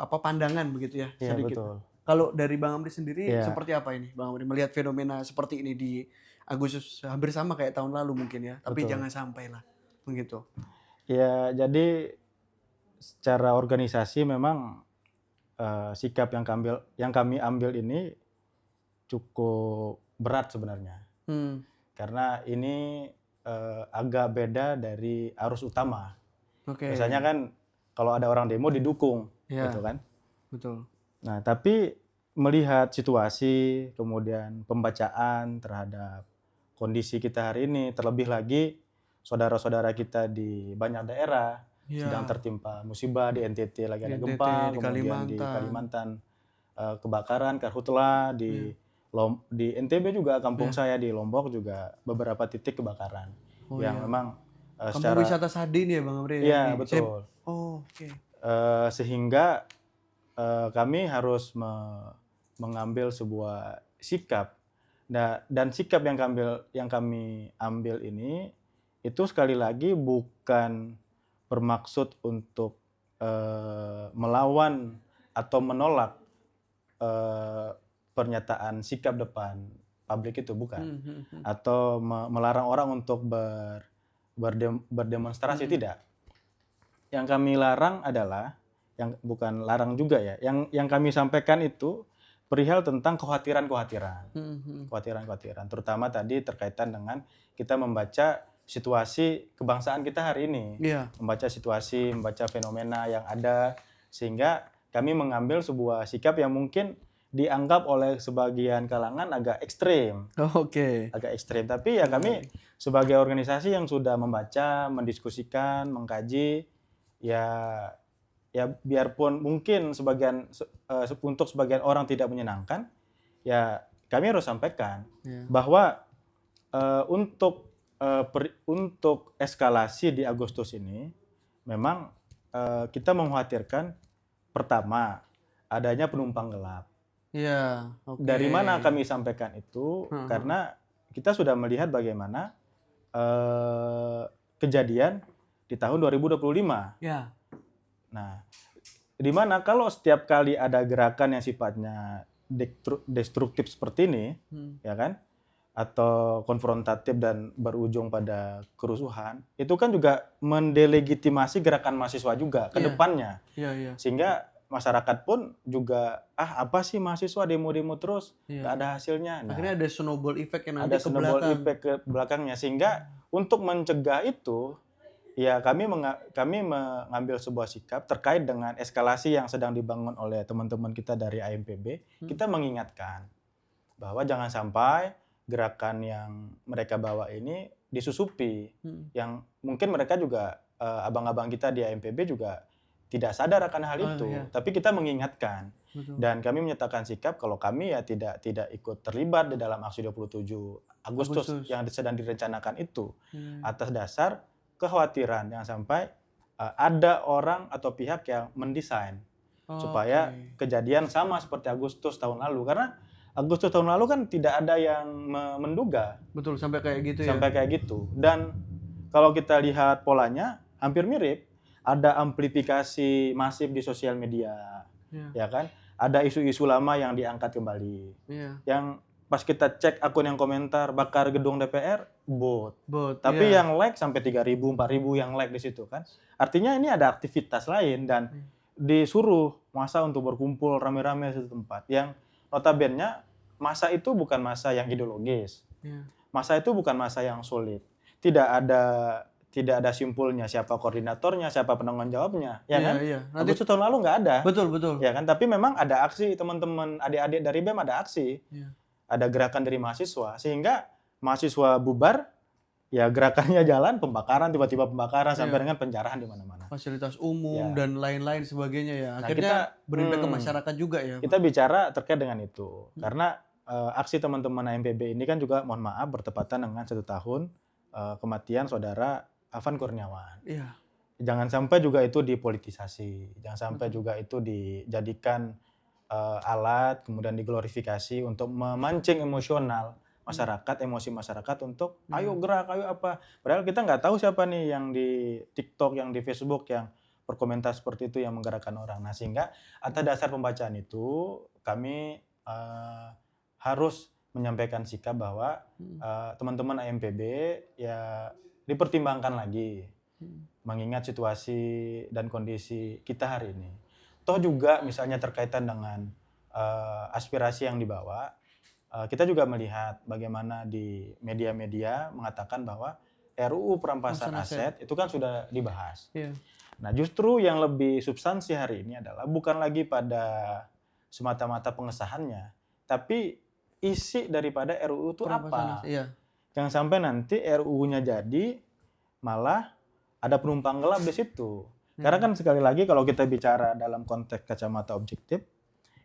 pandangan begitu ya sedikit. Betul. Kalau dari Bang Amri sendiri seperti apa ini Bang Amri melihat fenomena seperti ini di Agustus, hampir sama kayak tahun lalu mungkin ya, tapi jangan sampai lah begitu. Ya, jadi secara organisasi memang sikap yang kami ambil ini cukup berat sebenarnya. Karena ini agak beda dari arus utama. Biasanya kan kalau ada orang demo didukung, gitu kan. Betul. Nah, tapi melihat situasi, kemudian pembacaan terhadap kondisi kita hari ini, terlebih lagi saudara-saudara kita di banyak daerah sedang tertimpa musibah, di NTT lagi ada gempa, kemudian di Kalimantan kebakaran, karhutla, di NTB juga, kampung saya di Lombok juga beberapa titik kebakaran yang memang secara wisata Sadin ya Bang Amri. Iya, betul. Sehingga kami harus mengambil sebuah sikap. Nah, dan sikap yang kami ambil ini itu sekali lagi bukan bermaksud untuk melawan atau menolak pernyataan sikap depan publik itu, bukan. Atau melarang orang untuk berdemonstrasi, tidak. Yang kami larang adalah, yang bukan larang juga ya, yang kami sampaikan itu perihal tentang kekhawatiran-kekhawatiran, terutama tadi terkaitan dengan kita membaca situasi kebangsaan kita hari ini, membaca situasi, membaca fenomena yang ada, sehingga kami mengambil sebuah sikap yang mungkin dianggap oleh sebagian kalangan agak ekstrem, agak ekstrem. Tapi ya kami sebagai organisasi yang sudah membaca, mendiskusikan, mengkaji, ya biarpun mungkin untuk sebagian orang tidak menyenangkan, ya kami harus sampaikan bahwa untuk eskalasi di Agustus ini memang kita mengkhawatirkan pertama adanya penumpang gelap. Iya, oke. Dari mana kami sampaikan itu? Karena kita sudah melihat bagaimana kejadian di tahun 2025. Ya. Nah, di mana kalau setiap kali ada gerakan yang sifatnya destruktif seperti ini, ya kan, atau konfrontatif dan berujung pada kerusuhan, itu kan juga mendelegitimasi gerakan mahasiswa juga ke depannya. Sehingga masyarakat pun juga apa sih mahasiswa demo-demo terus nggak ada hasilnya. Nah, akhirnya ada snowball effect yang nanti ada snowball effect ke belakangnya, sehingga untuk mencegah itu ya kami mengambil sebuah sikap terkait dengan eskalasi yang sedang dibangun oleh teman-teman kita dari AMPB. Kita mengingatkan bahwa jangan sampai gerakan yang mereka bawa ini disusupi, yang mungkin mereka juga abang-abang kita di AMPB juga tidak sadar akan hal itu, tapi kita mengingatkan. Dan kami menyatakan sikap kalau kami ya tidak ikut terlibat di dalam aksi 27 Agustus yang sedang direncanakan itu, atas dasar kekhawatiran yang sampai ada orang atau pihak yang mendesain supaya kejadian sama seperti Agustus tahun lalu. Karena Agustus tahun lalu kan tidak ada yang menduga. Betul, sampai kayak gitu sampai kayak gitu. Dan kalau kita lihat polanya hampir mirip. Ada amplifikasi masif di sosial media, ya kan? Ada isu-isu lama yang diangkat kembali. Yang pas kita cek akun yang komentar bakar gedung DPR, bot. Tapi yang like sampai 3.000, 4.000 yang like di situ kan. Artinya ini ada aktivitas lain dan disuruh massa untuk berkumpul rame-rame di satu tempat. Yang notabene massa itu bukan massa yang ideologis. Massa itu bukan massa yang solid. Tidak ada simpulnya siapa koordinatornya, siapa penanggung jawabnya, ya kan? Nanti Agustus tahun lalu nggak ada. Betul. Ya kan? Tapi memang ada aksi teman-teman adik-adik dari BEM ada aksi. Ada gerakan dari mahasiswa sehingga mahasiswa bubar, ya gerakannya jalan, tiba-tiba pembakaran sampai dengan penjarahan di mana-mana. Fasilitas umum dan lain-lain sebagainya ya. Akhirnya berimpact ke masyarakat juga ya. Kita bicara terkait dengan itu. Karena aksi teman-teman AMPB ini kan juga mohon maaf bertepatan dengan 1 tahun kematian saudara Afan Kurniawan. Jangan sampai juga itu dipolitisasi, jangan sampai juga itu dijadikan alat kemudian diglorifikasi untuk memancing emosional masyarakat, emosi masyarakat untuk ayo gerak, ayo apa. Padahal kita nggak tahu siapa nih yang di TikTok, yang di Facebook yang berkomentar seperti itu yang menggerakkan orang. Nah, sehingga atas dasar pembacaan itu kami harus menyampaikan sikap bahwa teman-teman AMPB ya dipertimbangkan lagi, mengingat situasi dan kondisi kita hari ini. Toh juga misalnya terkaitan dengan aspirasi yang dibawa, kita juga melihat bagaimana di media-media mengatakan bahwa RUU perampasan aset itu kan sudah dibahas. Nah, justru yang lebih substansi hari ini adalah bukan lagi pada semata-mata pengesahannya, tapi isi daripada RUU itu apa. Jangan sampai nanti RUU-nya jadi malah ada penumpang gelap di situ. Karena kan sekali lagi kalau kita bicara dalam konteks kacamata objektif,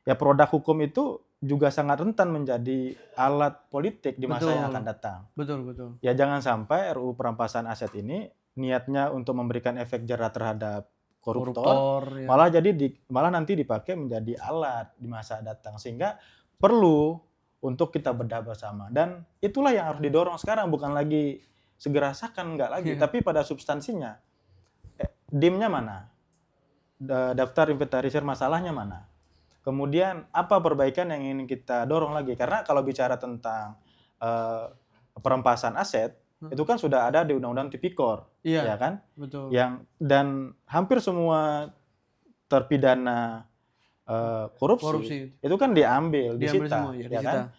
ya produk hukum itu juga sangat rentan menjadi alat politik di masa yang akan datang. Betul. Ya jangan sampai RUU perampasan aset ini niatnya untuk memberikan efek jerah terhadap koruptor malah nanti dipakai menjadi alat di masa datang, sehingga perlu untuk kita bedah bersama. Dan itulah yang harus didorong sekarang, bukan lagi segerasakan, enggak lagi, tapi pada substansinya. DIM-nya mana? Daftar inventarisir masalahnya mana? Kemudian apa perbaikan yang ingin kita dorong lagi? Karena kalau bicara tentang perampasan aset, itu kan sudah ada di Undang-Undang Tipikor, ya kan? Betul. Dan hampir semua terpidana korupsi itu kan diambil disita, semua, ya kan?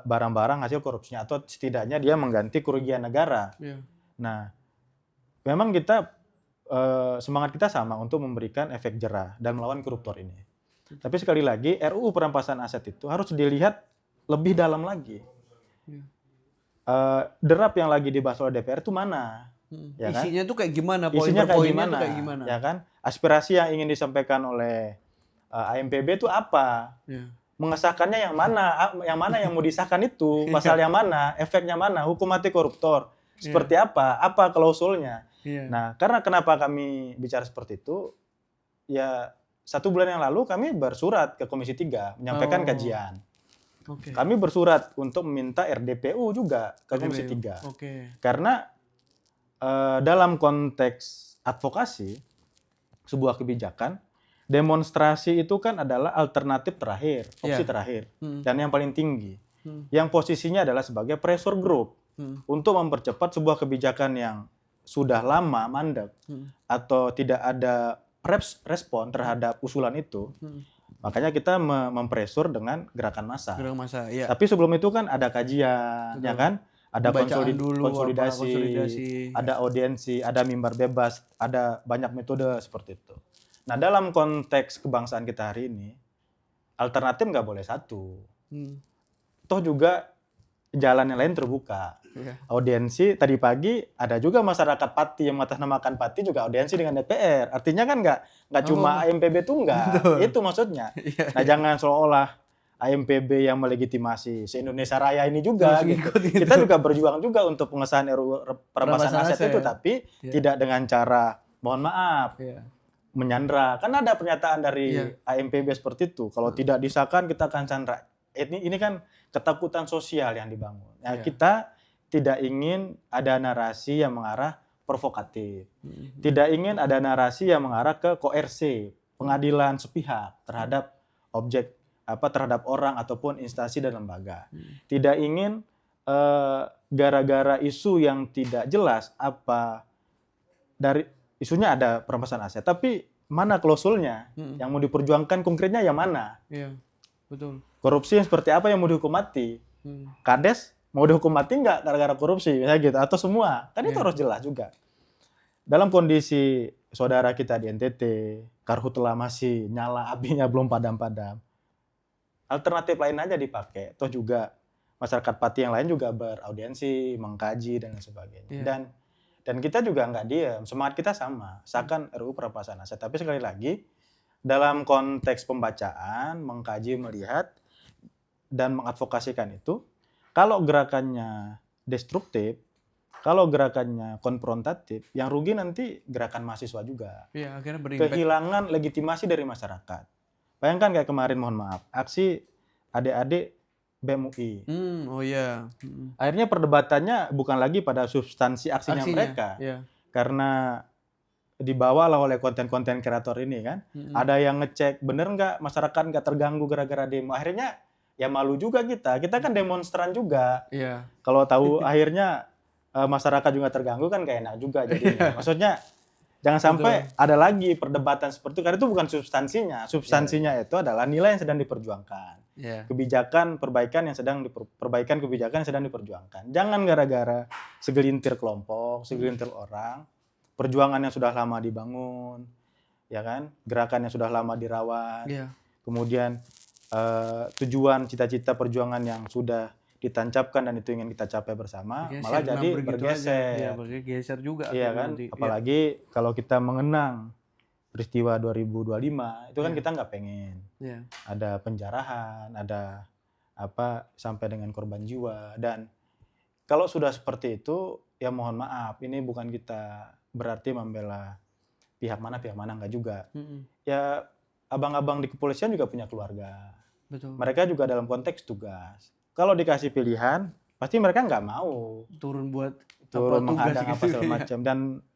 Barang-barang hasil korupsinya, atau setidaknya dia mengganti kerugian negara. Nah, memang kita semangat kita sama untuk memberikan efek jerah dan melawan koruptor ini. Tapi sekali lagi RUU perampasan aset itu harus dilihat lebih dalam lagi. Derap yang lagi dibahas oleh DPR itu mana? Ya kan? Isinya tuh kayak gimana? Poin Isinya per kayak poinnya gimana? tuh kayak gimana? Ya kan? Aspirasi yang ingin disampaikan oleh AMPB itu apa? Ya. Mengesahkannya yang mana? Yang mana yang mau disahkan itu? Pasal yang mana? Efeknya mana? Hukum mati koruptor. Seperti apa? Apa klausulnya? Nah, karena kenapa kami bicara seperti itu? Ya, 1 bulan yang lalu kami bersurat ke Komisi 3 menyampaikan kajian. Kami bersurat untuk meminta RDPU juga ke Komisi 3. Karena dalam konteks advokasi sebuah kebijakan, demonstrasi itu kan adalah alternatif terakhir, opsi terakhir, dan yang paling tinggi. Yang posisinya adalah sebagai pressure group untuk mempercepat sebuah kebijakan yang sudah lama mandek atau tidak ada respon terhadap usulan itu. Makanya kita mempresur dengan gerakan massa. Tapi sebelum itu kan ada kajian, ya kan? Ada konsolidasi, ada audiensi, ada mimbar bebas, ada banyak metode seperti itu. Nah, dalam konteks kebangsaan kita hari ini, alternatif nggak boleh satu. Toh juga jalan yang lain terbuka. Audiensi, tadi pagi ada juga masyarakat Pati yang mengatasnamakan Pati juga audiensi dengan DPR. Artinya kan nggak cuma AMPB tunggal, itu maksudnya. Nah, jangan seolah-olah AMPB yang melegitimasi se-Indonesia Raya ini juga. Gitu. Kita juga berjuang juga untuk pengesahan RUU perampasan aset itu, tapi tidak dengan cara, mohon maaf, menyandra. Kan ada pernyataan dari AMPB seperti itu. Kalau tidak disahkan, kita akan sandra. Ini kan ketakutan sosial yang dibangun. Nah, kita tidak ingin ada narasi yang mengarah provokatif. Tidak ingin ada narasi yang mengarah ke koersi, pengadilan sepihak terhadap objek terhadap orang ataupun instansi dan lembaga. Tidak ingin gara-gara isu yang tidak jelas dari isunya ada perampasan aset, tapi mana klausulnya yang mau diperjuangkan konkretnya yang mana? Betul. Korupsi yang seperti apa yang mau dihukum mati? Kades mau dihukum mati nggak gara-gara korupsi, misalnya gitu, atau semua? Kan itu harus jelas juga. Dalam kondisi saudara kita di NTT, karhutla masih nyala apinya belum padam-padam. Alternatif lain aja dipakai. Toh juga masyarakat Pati yang lain juga beraudiensi, mengkaji dan sebagainya. Dan kita juga nggak diam, semangat kita sama. Sahkan RUU perampasan aset. Tapi sekali lagi dalam konteks pembacaan, mengkaji, melihat dan mengadvokasikan itu, kalau gerakannya destruktif, kalau gerakannya konfrontatif, yang rugi nanti gerakan mahasiswa juga. Akhirnya berimpact. Kehilangan legitimasi dari masyarakat. Bayangkan kayak kemarin, mohon maaf, aksi adik-adik BEM UI. Akhirnya perdebatannya bukan lagi pada substansi aksinya mereka. Karena dibawalah oleh konten-konten kreator ini kan. Ada yang ngecek, bener nggak masyarakat nggak terganggu gara-gara demo. Akhirnya ya malu juga kita. Kita kan demonstran juga. Kalau tahu akhirnya masyarakat juga terganggu kan gak enak juga jadinya. Maksudnya jangan sampai ada lagi perdebatan seperti itu, karena itu bukan substansinya. Substansinya itu adalah nilai yang sedang diperjuangkan. Kebijakan perbaikan yang sedang diperjuangkan. Jangan gara-gara segelintir kelompok, segelintir orang, perjuangan yang sudah lama dibangun, ya kan? Gerakan yang sudah lama dirawat. Kemudian tujuan cita-cita perjuangan yang sudah ditancapkan dan itu ingin kita capai bersama, malah jadi bergeser. Bergeser juga. Iya kan? Apalagi kalau kita mengenang peristiwa 2025, itu kan kita nggak pengen. Ada penjarahan, ada sampai dengan korban jiwa. Dan kalau sudah seperti itu, ya mohon maaf, ini bukan kita berarti membela pihak mana nggak juga. Ya abang-abang di kepolisian juga punya keluarga. Mereka juga dalam konteks tugas. Kalau dikasih pilihan, pasti mereka nggak mau turun menghadang apa segala macam,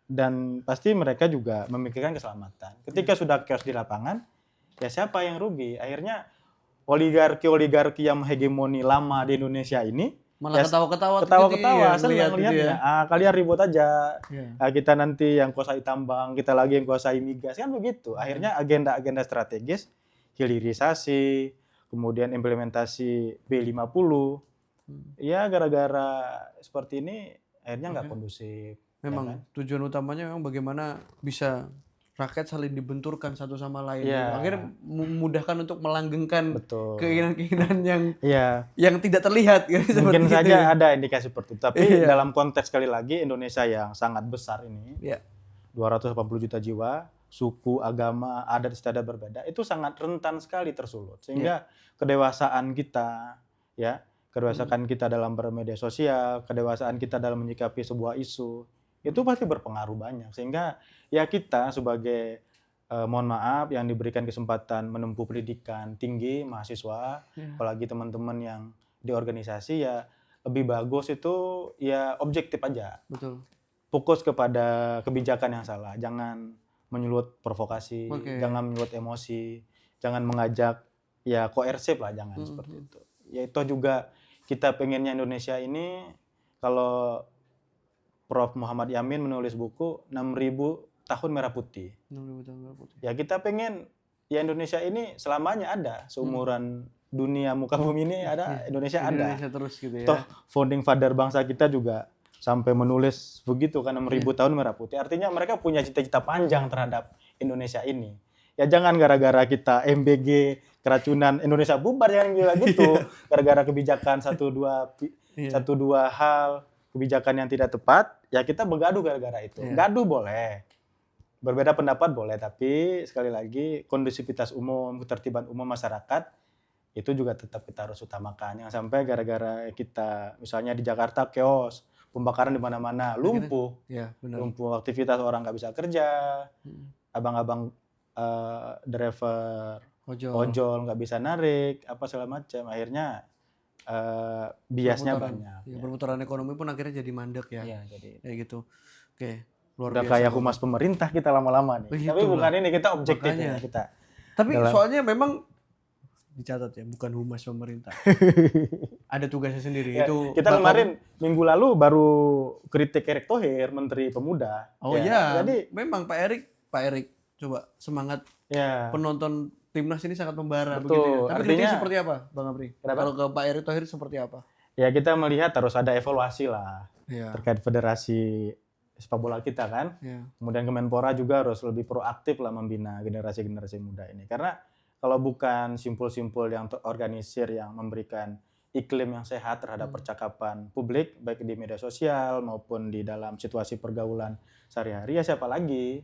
dan pasti mereka juga memikirkan keselamatan. Ketika sudah chaos di lapangan, ya siapa yang rugi? Akhirnya oligarki yang hegemoni lama di Indonesia ini malah ketawa-ketawa senang lihatnya. Kalian ribut aja. Kita nanti yang kuasai tambang, kita lagi yang kuasai migas, kan begitu. Akhirnya agenda-agenda strategis, hilirisasi, kemudian implementasi B50, ya gara-gara seperti ini akhirnya nggak kondusif. Memang tujuan utamanya memang bagaimana bisa rakyat saling dibenturkan satu sama lain. Iya. Akhirnya memudahkan untuk melanggengkan Betul. keinginan-keinginan yang Iya. yang tidak terlihat. Gitu, Mungkin seperti itu saja ya. ada indikasi seperti itu. Tapi Iya. dalam konteks sekali lagi Indonesia yang sangat besar ini, Iya. 280 juta jiwa, suku, agama, adat istiadat berbeda, itu sangat rentan sekali tersulut. Sehingga kedewasaan kita, ya, kedewasaan kita dalam bermedia sosial, kedewasaan kita dalam menyikapi sebuah isu, itu pasti berpengaruh banyak. Sehingga ya kita sebagai mohon maaf yang diberikan kesempatan menempuh pendidikan tinggi mahasiswa, apalagi teman-teman yang di organisasi, ya lebih bagus itu ya objektif aja. Betul. Fokus kepada kebijakan yang salah, jangan menyulut provokasi, jangan menyulut emosi, jangan mengajak ya koersif lah, jangan seperti itu. Ya itu juga kita pengennya Indonesia ini, kalau Prof. Muhammad Yamin menulis buku 6.000 tahun merah putih. 6.000 tahun merah putih. Ya kita pengen ya Indonesia ini selamanya ada, seumuran dunia muka bumi ini ada, Indonesia ada. Indonesia terus gitu ya. Toh founding father bangsa kita juga sampai menulis begitu kan 6.000 tahun merah putih. Artinya mereka punya cita-cita panjang terhadap Indonesia ini. Ya jangan gara-gara kita MBG keracunan Indonesia bubar, jangan gila gitu. Gara-gara kebijakan satu dua hal, kebijakan yang tidak tepat, ya kita bergaduh gara-gara itu. Gaduh boleh. Berbeda pendapat boleh, tapi sekali lagi kondusivitas umum, ketertiban umum masyarakat itu juga tetap kita harus utamakan. Jangan sampai gara-gara kita misalnya di Jakarta chaos, pembakaran di mana-mana, lumpuh, lumpuh aktivitas, orang nggak bisa kerja, abang-abang driver ojol nggak bisa narik, apa segala macam, akhirnya biasnya banyak. Ya, perputaran ekonomi pun akhirnya jadi mandek ya. Iya, jadi kayak gitu. Oke, luar udah biasa. Kayak humas pemerintah kita lama-lama nih. Tapi bukan ini, kita objektifnya kita. Tapi soalnya memang dicatat ya, bukan humas pemerintah. Ada tugasnya sendiri. Ya, itu kita kemarin minggu lalu baru kritik Erick Thohir, Menteri Pemuda. Oh ya, jadi memang Pak Erick coba semangat penonton timnas ini sangat membara. Betul. Begitu ya. Tapi artinya seperti apa, Bang Apri? Kalau ke Pak Erick Thohir seperti apa? Ya kita melihat harus ada evaluasi lah terkait federasi sepak bola kita kan. Kemudian Kemenpora juga harus lebih proaktif lah membina generasi-generasi muda ini. Karena kalau bukan simpul-simpul yang terorganisir yang memberikan iklim yang sehat terhadap percakapan publik, baik di media sosial maupun di dalam situasi pergaulan sehari-hari, ya siapa lagi?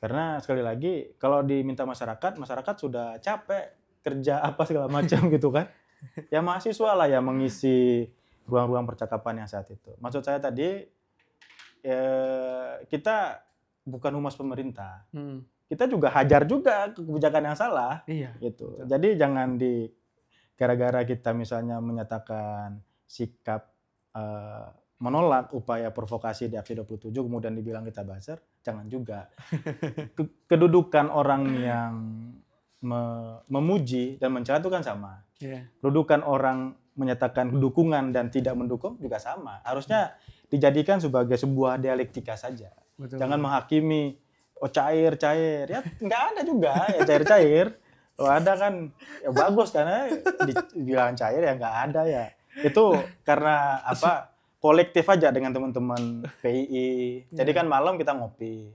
Karena sekali lagi, kalau diminta masyarakat sudah capek kerja apa segala macam gitu kan. Ya mahasiswa lah yang mengisi ruang-ruang percakapan yang saat itu. Maksud saya tadi, kita bukan humas pemerintah. Kita juga hajar juga kebijakan yang salah. Gitu. Jadi jangan gara-gara kita misalnya menyatakan sikap menolak upaya provokasi di aksi 27 kemudian dibilang kita buzzer, jangan juga. Kedudukan orang yang memuji dan mencela itu kan sama. Kedudukan orang menyatakan dukungan dan tidak mendukung juga sama. Harusnya dijadikan sebagai sebuah dialektika saja. Jangan menghakimi cair, ya nggak ada juga ya cair. Kalau ada kan ya bagus, karena dibilang cair ya nggak ada ya. Itu karena apa? Kolektif aja dengan teman-teman PII. Jadi kan malam kita ngopi.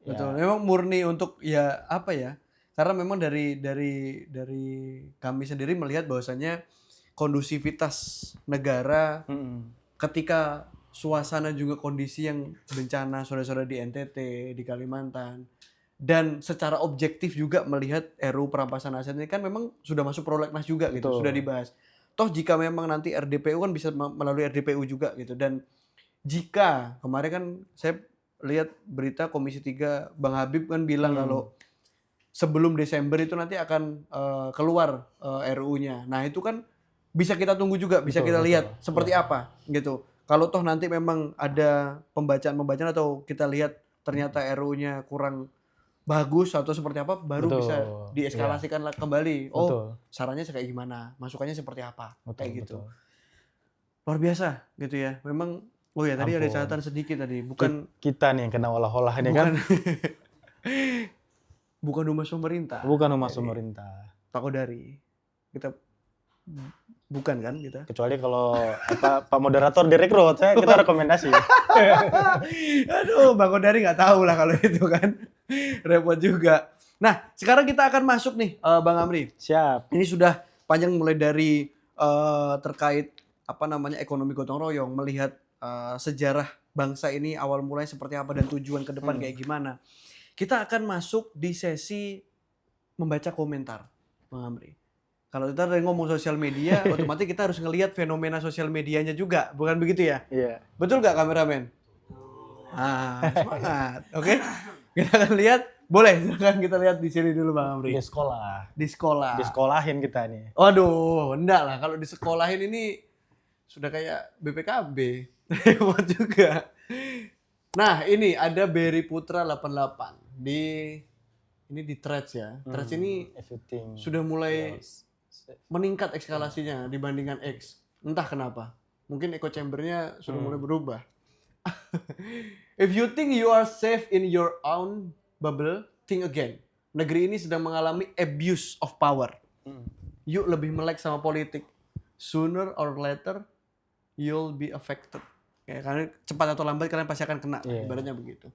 Betul. Memang murni untuk ya apa ya? Karena memang dari kami sendiri melihat bahwasannya kondusivitas negara ketika suasana juga kondisi yang bencana, saudara-saudara di NTT, di Kalimantan, dan secara objektif juga melihat RUU perampasan aset ini kan memang sudah masuk prolegnas juga gitu, sudah dibahas. Toh jika memang nanti RDPU kan bisa melalui RDPU juga gitu, dan jika kemarin kan saya lihat berita Komisi 3 Bang Habib kan bilang kalau sebelum Desember itu nanti akan keluar RUU-nya. Nah, itu kan bisa kita tunggu juga, bisa kita lihat seperti apa gitu. Kalau toh nanti memang ada pembacaan atau kita lihat ternyata RUU-nya kurang bagus atau seperti apa, baru bisa dieskalasikan kembali. Sarannya kayak gimana, masukannya seperti apa, kayak gitu. Luar biasa gitu ya. Memang tadi ada catatan sedikit tadi, bukan kita nih yang kena olah-olah ini kan. Bukan humas pemerintah. Bukan humas pemerintah. Pak Kodari. Kita Bukan kan kita? Kecuali kalau Pak moderator direkrut, kita rekomendasi. Aduh, Bang Kodari nggak tahu lah kalau itu kan. Repot juga. Nah, sekarang kita akan masuk nih, Bang Amri. Siap. Ini sudah panjang mulai dari terkait ekonomi gotong royong, melihat sejarah bangsa ini awal mulai seperti apa dan tujuan ke depan kayak gimana. Kita akan masuk di sesi membaca komentar, Bang Amri. Kalau kita dari ngomong sosial media, otomatis kita harus ngelihat fenomena sosial medianya juga, bukan begitu ya? Iya. Betul nggak kameramen? Semangat. Oke. Kita akan lihat. Boleh, silakan kita lihat di sini dulu Bang Amri. Di sekolah. Di sekolah. Disekolahin kita nih. Waduh, enggak lah. Kalau di sekolahin ini sudah kayak BPKB. Repot juga. Nah, ini ada Berry Putra 88 ini di Threads ya. Threads ini sudah mulai meningkat eskalasinya dibandingkan X. Entah kenapa. Mungkin echo chamber-nya sudah mulai berubah. If you think you are safe in your own bubble, think again. Negeri ini sedang mengalami abuse of power. Yuk lebih melek sama politik. Sooner or later, you'll be affected. Ya, karena cepat atau lambat kalian pasti akan kena. Ibaratnya begitu.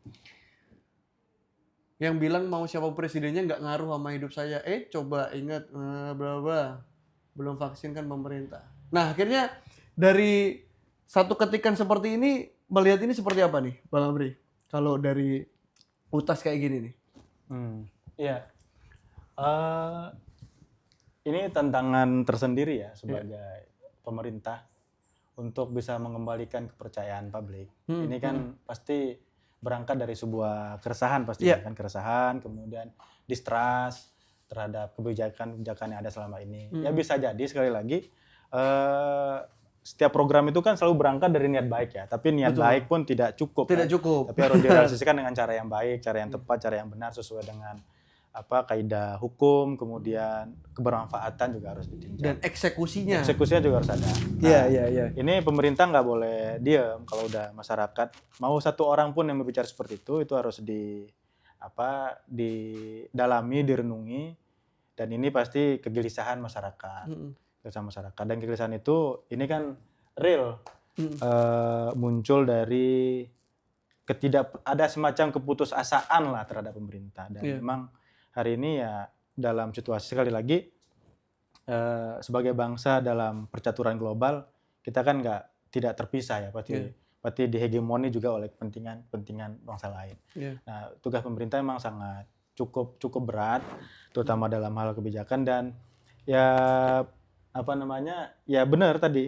Yang bilang mau siapa presidennya nggak ngaruh sama hidup saya. Coba ingat, bla bla. Belum vaksin kan pemerintah. Nah, akhirnya dari satu ketikan seperti ini, melihat ini seperti apa nih, Bang Amri? Kalau dari utas kayak gini nih. Iya. Ini tantangan tersendiri ya sebagai pemerintah untuk bisa mengembalikan kepercayaan publik. Ini kan pasti berangkat dari sebuah keresahan pastinya kan, keresahan, kemudian distrust terhadap kebijakan-kebijakan yang ada selama ini. Ya bisa jadi sekali lagi setiap program itu kan selalu berangkat dari niat baik ya, tapi niat baik pun tidak cukup. Cukup. Tapi harus direalisasikan dengan cara yang baik, cara yang tepat, cara yang benar sesuai dengan kaidah hukum, kemudian kebermanfaatan juga harus ditinjau. Dan eksekusinya juga harus ada. Iya. Ini pemerintah nggak boleh diam kalau udah masyarakat mau satu orang pun yang berbicara seperti itu harus didalami, direnungi, dan ini pasti kegelisahan masyarakat. Dan kegelisahan itu ini kan real muncul dari ada semacam keputusasaan lah terhadap pemerintah, dan memang hari ini ya dalam situasi sekali lagi sebagai bangsa dalam percaturan global kita kan tidak terpisah ya, pasti dihegemoni juga oleh kepentingan bangsa lain. Nah, tugas pemerintah memang sangat cukup berat, terutama dalam hal kebijakan, dan ya benar tadi,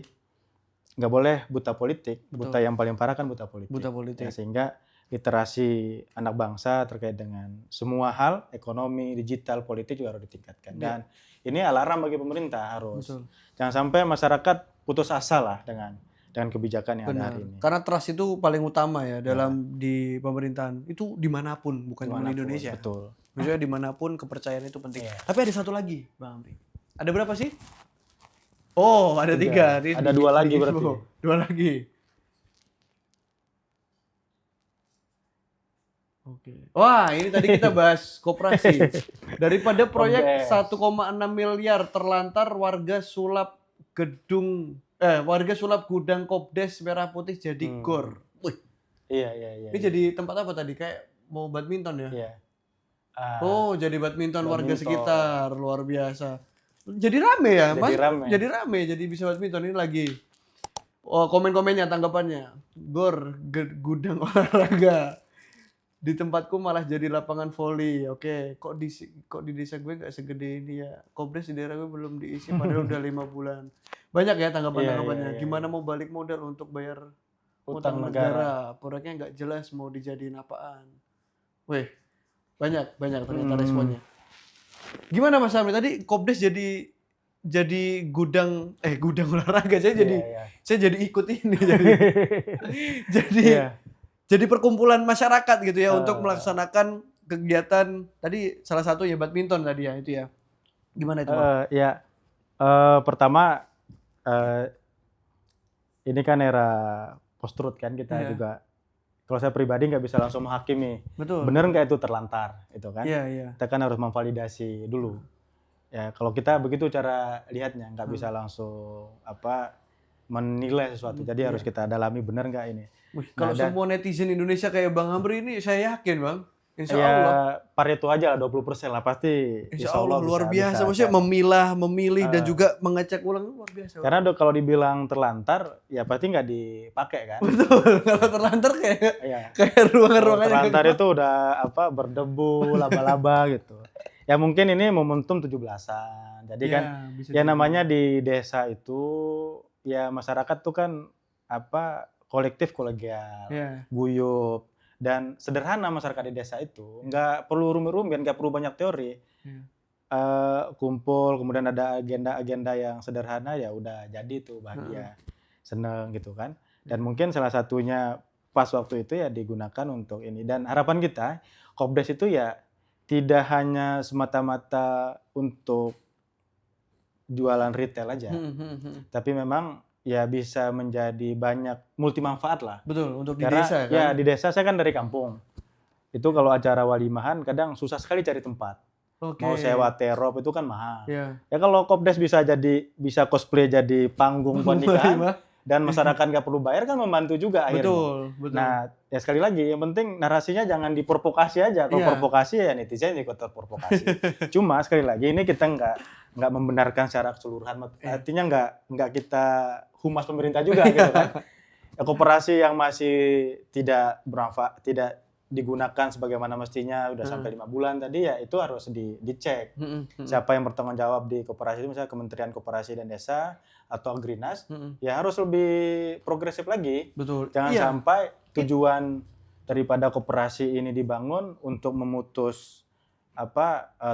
nggak boleh buta politik. Buta yang paling parah kan buta politik. Ya, sehingga literasi anak bangsa terkait dengan semua hal, ekonomi, digital, politik juga harus ditingkatkan. Dan ini alarm bagi pemerintah harus. Jangan sampai masyarakat putus asa lah dengan kebijakan yang ada hari ini. Karena trust itu paling utama ya di pemerintahan. Itu dimanapun, bukan cuma di Indonesia. Betul. Maksudnya dimanapun kepercayaan itu penting. Tapi ada satu lagi, Bang Amri. Ada berapa sih? Oh, ada 3. Ada 2 lagi berarti. 2 lagi. Oke. Wah, ini tadi kita bahas koperasi. Daripada proyek 1,6 miliar terlantar, warga sulap gudang Kopdes Merah Putih jadi gor. Wih. Iya. Ini jadi tempat apa tadi? Kayak mau badminton ya? Iya. Jadi badminton warga sekitar, luar biasa. Jadi rame ya, Mas? Jadi rame, jadi bisa badminton. Ini lagi komen-komennya, tanggapannya. Gor, gudang olahraga. Di tempatku malah jadi lapangan voli. Oke, kok di desa gue nggak segede ini ya. Kopdes di daerah gue belum diisi padahal udah 5 bulan. Banyak ya tanggapannya. Gimana mau balik modal untuk bayar utang negara? Proyeknya nggak jelas mau dijadiin apaan. Weh, banyak ternyata responnya. Gimana Mas Amri? Tadi Kopdes jadi gudang olahraga. Saya jadi ikut ini jadi perkumpulan masyarakat gitu ya untuk melaksanakan kegiatan tadi, salah satu ya badminton tadi ya, itu ya. Gimana itu, Bang? Pertama ini kan era post-truth kan, kita juga, kalau saya pribadi nggak bisa langsung menghakimi. Betul. Bener nggak itu terlantar, itu kan? Iya. Kita kan harus memvalidasi dulu. Ya kalau kita begitu cara lihatnya, nggak bisa langsung menilai sesuatu. Jadi harus kita dalami benar nggak ini. Wih, kalau semua netizen Indonesia kayak Bang Amri ini, saya yakin Bang, Insya ya Allah. Pareto aja lah 20% lah pasti. Insya Allah luar biasa. Bisa, Maksudnya memilih dan juga mengecek ulang luar biasa. Bang. Karena kalau dibilang terlantar, ya pasti nggak dipakai kan. Betul. Kalau terlantar kayak ruangan-ruangan. Terlantar itu udah berdebu, laba-laba gitu. Ya mungkin ini momentum 17-an. Jadi kan ya namanya di desa itu ya masyarakat tuh kan kolektif kolegial, guyup dan sederhana masyarakat di desa itu. Nggak perlu rumit-rumit, nggak perlu banyak teori. Kumpul kemudian ada agenda-agenda yang sederhana ya udah jadi tuh bahagia, seneng gitu kan. Dan mungkin salah satunya pas waktu itu ya digunakan untuk ini. Dan harapan kita Kopdes itu ya tidak hanya semata-mata untuk jualan retail aja, tapi memang ya bisa menjadi banyak multi manfaat lah. Betul, untuk di karena, desa kan? Ya di desa saya kan dari kampung. Itu kalau acara walimahan kadang susah sekali cari tempat. Mau sewa terop itu kan mahal. Ya kalau Kopdes bisa cosplay jadi panggung pernikahan dan masyarakat nggak perlu bayar kan membantu juga akhirnya. Betul. Nah ya sekali lagi yang penting narasinya jangan diprovokasi aja. Kalau provokasi ya netizen ikut terprovokasi. Cuma sekali lagi ini kita nggak membenarkan secara keseluruhan. Artinya nggak kita humas pemerintah juga gitu kan. Ya, koperasi yang masih tidak bermanfaat, tidak digunakan sebagaimana mestinya udah sampai 5 bulan tadi ya itu harus dicek. Siapa yang bertanggung jawab di koperasi itu misalnya Kementerian Koperasi dan Desa atau Agrinas ya harus lebih progresif lagi. Betul. Jangan sampai tujuan daripada koperasi ini dibangun untuk memutus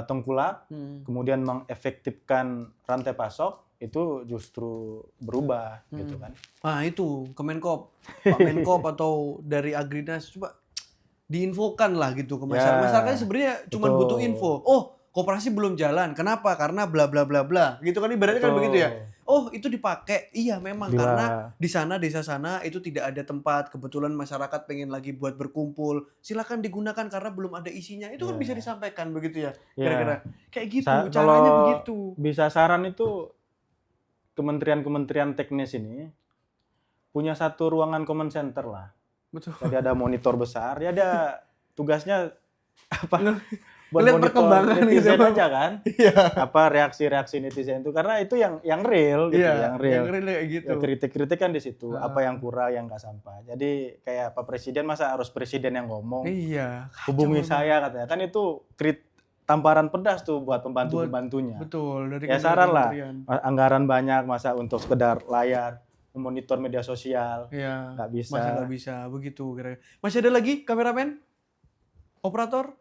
tengkulak kemudian mengefektifkan rantai pasok itu justru berubah gitu kan. Nah itu Kemenkop, Pak Menkop atau dari Agrinas coba diinfokan lah gitu ke masyarakat. Masyarakatnya sebenarnya cuma butuh info. Oh, koperasi belum jalan. Kenapa? Karena bla bla bla bla. Gitu kan ibaratnya kan begitu ya. Oh, itu dipakai. Iya, memang karena di sana desa sana itu tidak ada tempat. Kebetulan masyarakat pengen lagi buat berkumpul. Silakan digunakan karena belum ada isinya. Itu kan bisa disampaikan begitu ya. Kira-kira kayak gitu, caranya begitu. Bisa saran itu kementerian-kementerian teknis ini punya satu ruangan command center lah. Betul. Jadi ada monitor besar, ya ada tugasnya buat monitor perkembangan netizen aja kan. Reaksi-reaksi netizen itu karena itu yang real gitu, yang real kayak gitu. Ya, kritik-kritik kan di situ, apa yang kurang yang nggak sampai. Jadi kayak Pak Presiden masa harus presiden yang ngomong. Hubungi saya katanya. Kan itu tamparan pedas tuh buat pembantu-pembantunya. Betul, dari saran lah, anggaran banyak masa untuk sekedar layar memonitor media sosial, nggak bisa. Masa nggak bisa begitu kira-kira. Masih ada lagi kameramen, operator?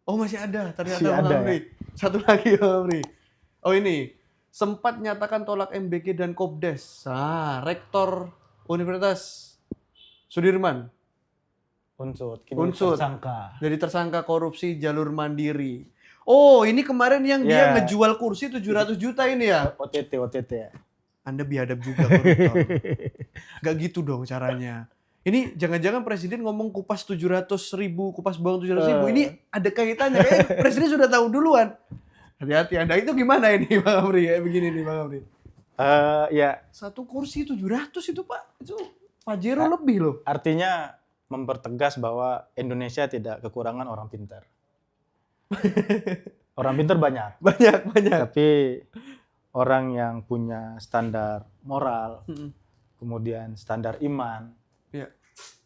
Oh masih ada, ternyata Bang Amri. Satu lagi Bang Amri. Oh ini sempat nyatakan tolak MBG dan Kopdes. Rektor Universitas Sudirman. Unsur. Tersangka. Jadi tersangka korupsi jalur mandiri. Oh ini kemarin yang dia ngejual kursi 700 juta ini ya? OTT ya. Anda biadab juga koruptor. Gak gitu dong caranya. Ini jangan-jangan presiden ngomong kupas 700.000, kupas bawang 700.000. Ini ada kaitannya. Presiden sudah tahu duluan. Hati-hati Anda. Itu gimana ini Bang Amri? Begini nih Bang Amri. Satu kursi 700 itu Pak. Itu Pajero lebih loh. Artinya mempertegas bahwa Indonesia tidak kekurangan orang pintar. Orang pintar banyak. Banyak. Tapi orang yang punya standar moral, kemudian standar iman,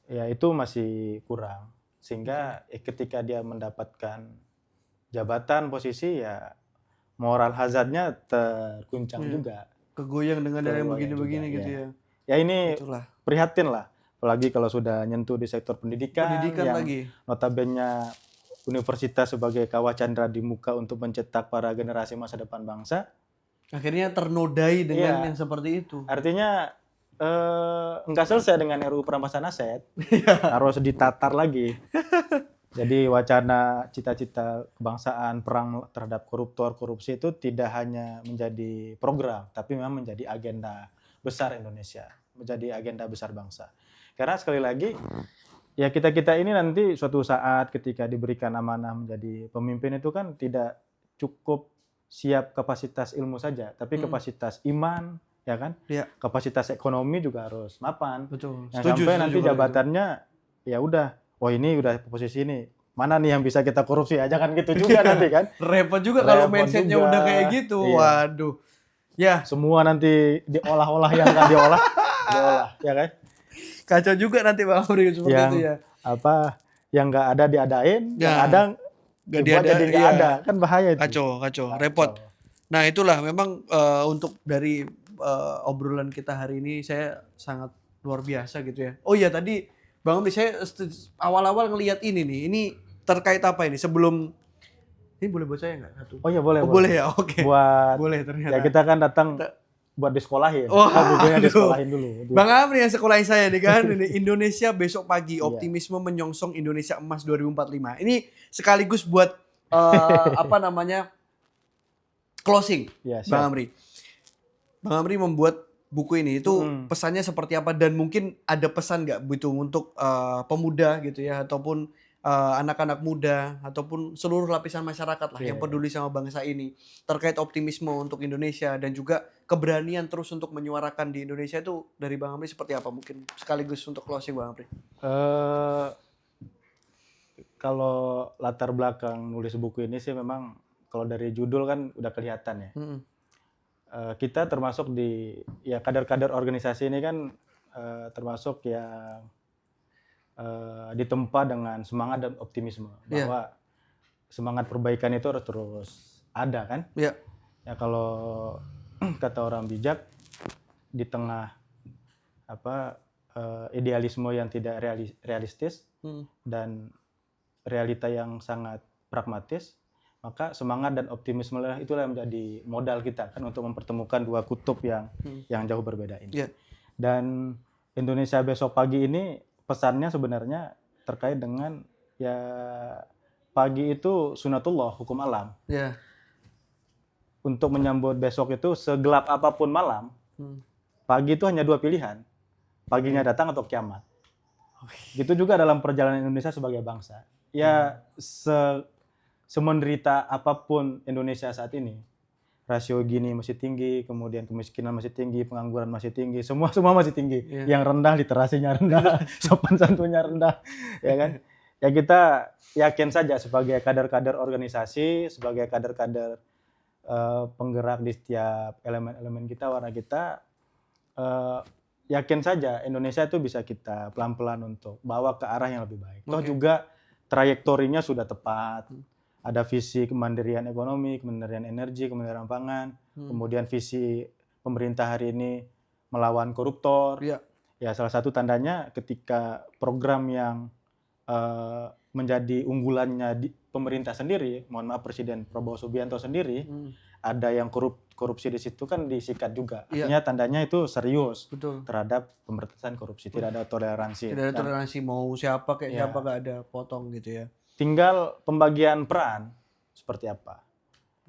ya itu masih kurang. Sehingga ketika dia mendapatkan jabatan, posisi, ya moral hazardnya terguncang juga. Kegoyang dengan yang begini-begini gitu ya. Ya ini prihatin lah. Apalagi kalau sudah nyentuh di sektor pendidikan yang lagi. Notabene universitas sebagai kawah candra di muka untuk mencetak para generasi masa depan bangsa. Akhirnya ternodai dengan yang seperti itu. Artinya nggak selesai dengan RUU perampasan aset, harus ditatar lagi. Jadi wacana cita-cita kebangsaan perang terhadap koruptor, korupsi itu tidak hanya menjadi program, tapi memang menjadi agenda besar Indonesia, menjadi agenda besar bangsa. Karena sekali lagi, ya kita ini nanti suatu saat ketika diberikan amanah menjadi pemimpin itu kan tidak cukup siap kapasitas ilmu saja, tapi kapasitas iman, ya kan? Iya. Kapasitas ekonomi juga harus mapan. Betul. Yang Setuju, sampai setuju nanti kalau gitu. jabatannya ya udah, oh ini udah posisi ini. Mana nih yang bisa kita korupsi aja kan gitu juga nanti kan. Repot juga kalau Repot mindsetnya juga. udah kayak gitu. Iya. Waduh. Ya, Semua nanti diolah-olah yang nggak diolah, ya kan? kacau juga nanti Bang Amri seperti Yang itu ya. apa? Yang nggak ada diadain, Ya. yang ada Gak dibuat jadi nggak ada, kan bahaya itu. Kacau, repot. Nah itulah memang untuk dari obrolan kita hari ini saya sangat luar biasa gitu ya. Oh iya tadi Bang Amri saya awal-awal ngelihat ini nih, ini terkait apa ini sebelum ini boleh buat saya nggak satu? Oh iya boleh. Oh, boleh ya, oke. Buat Boleh ternyata. ya kita kan datang buat disekolahin. Oh, bukunya aduh. disekolahin dulu. Bang Amri yang sekolahin saya nih kan, ini Indonesia besok pagi, optimisme menyongsong Indonesia emas 2045. Ini sekaligus buat apa namanya closing, Ya, Bang Amri. Bang Amri membuat buku ini itu pesannya seperti apa dan mungkin ada pesan nggak gitu untuk pemuda gitu ya ataupun anak-anak muda ataupun seluruh lapisan masyarakat lah yang peduli sama bangsa ini terkait optimisme untuk Indonesia dan juga keberanian terus untuk menyuarakan di Indonesia itu dari Bang Amri seperti apa mungkin sekaligus untuk closing Bang Amri. Kalau latar belakang nulis buku ini sih memang kalau dari judul kan udah kelihatan ya. Kita termasuk di ya kader-kader organisasi ini kan termasuk yang ditempa dengan semangat dan optimisme bahwa semangat perbaikan itu harus terus ada kan. Ya kalau kata orang bijak di tengah idealisme yang tidak realistis dan realita yang sangat pragmatis, maka semangat dan optimisme itulah yang menjadi modal kita kan untuk mempertemukan dua kutub yang jauh berbeda ini. Dan Indonesia besok pagi ini pesannya sebenarnya terkait dengan ya pagi itu sunatullah, hukum alam. Untuk menyambut besok itu segelap apapun malam, pagi itu hanya dua pilihan, paginya datang atau kiamat. Gitu juga dalam perjalanan Indonesia sebagai bangsa. Ya semenderita apapun Indonesia saat ini, rasio Gini masih tinggi, kemudian kemiskinan masih tinggi, pengangguran masih tinggi, semua masih tinggi. Yang rendah literasinya rendah, sopan santunnya rendah, ya kan? Ya kita yakin saja sebagai kader-kader organisasi, sebagai kader-kader penggerak di setiap elemen-elemen kita, warna kita, yakin saja Indonesia itu bisa kita pelan-pelan untuk bawa ke arah yang lebih baik. Toh juga trayektorinya sudah tepat. Ada visi kemandirian ekonomi, kemandirian energi, kemandirian pangan, kemudian visi pemerintah hari ini melawan koruptor. Ya salah satu tandanya ketika program yang menjadi unggulannya di pemerintah sendiri, mohon maaf Presiden Prabowo Subianto sendiri, ada yang korupsi di situ kan disikat juga. Artinya tandanya itu serius terhadap pemberantasan korupsi, tidak ada toleransi. Tidak ada toleransi, mau siapa kayak siapa gak ada potong gitu ya. Tinggal pembagian peran seperti apa.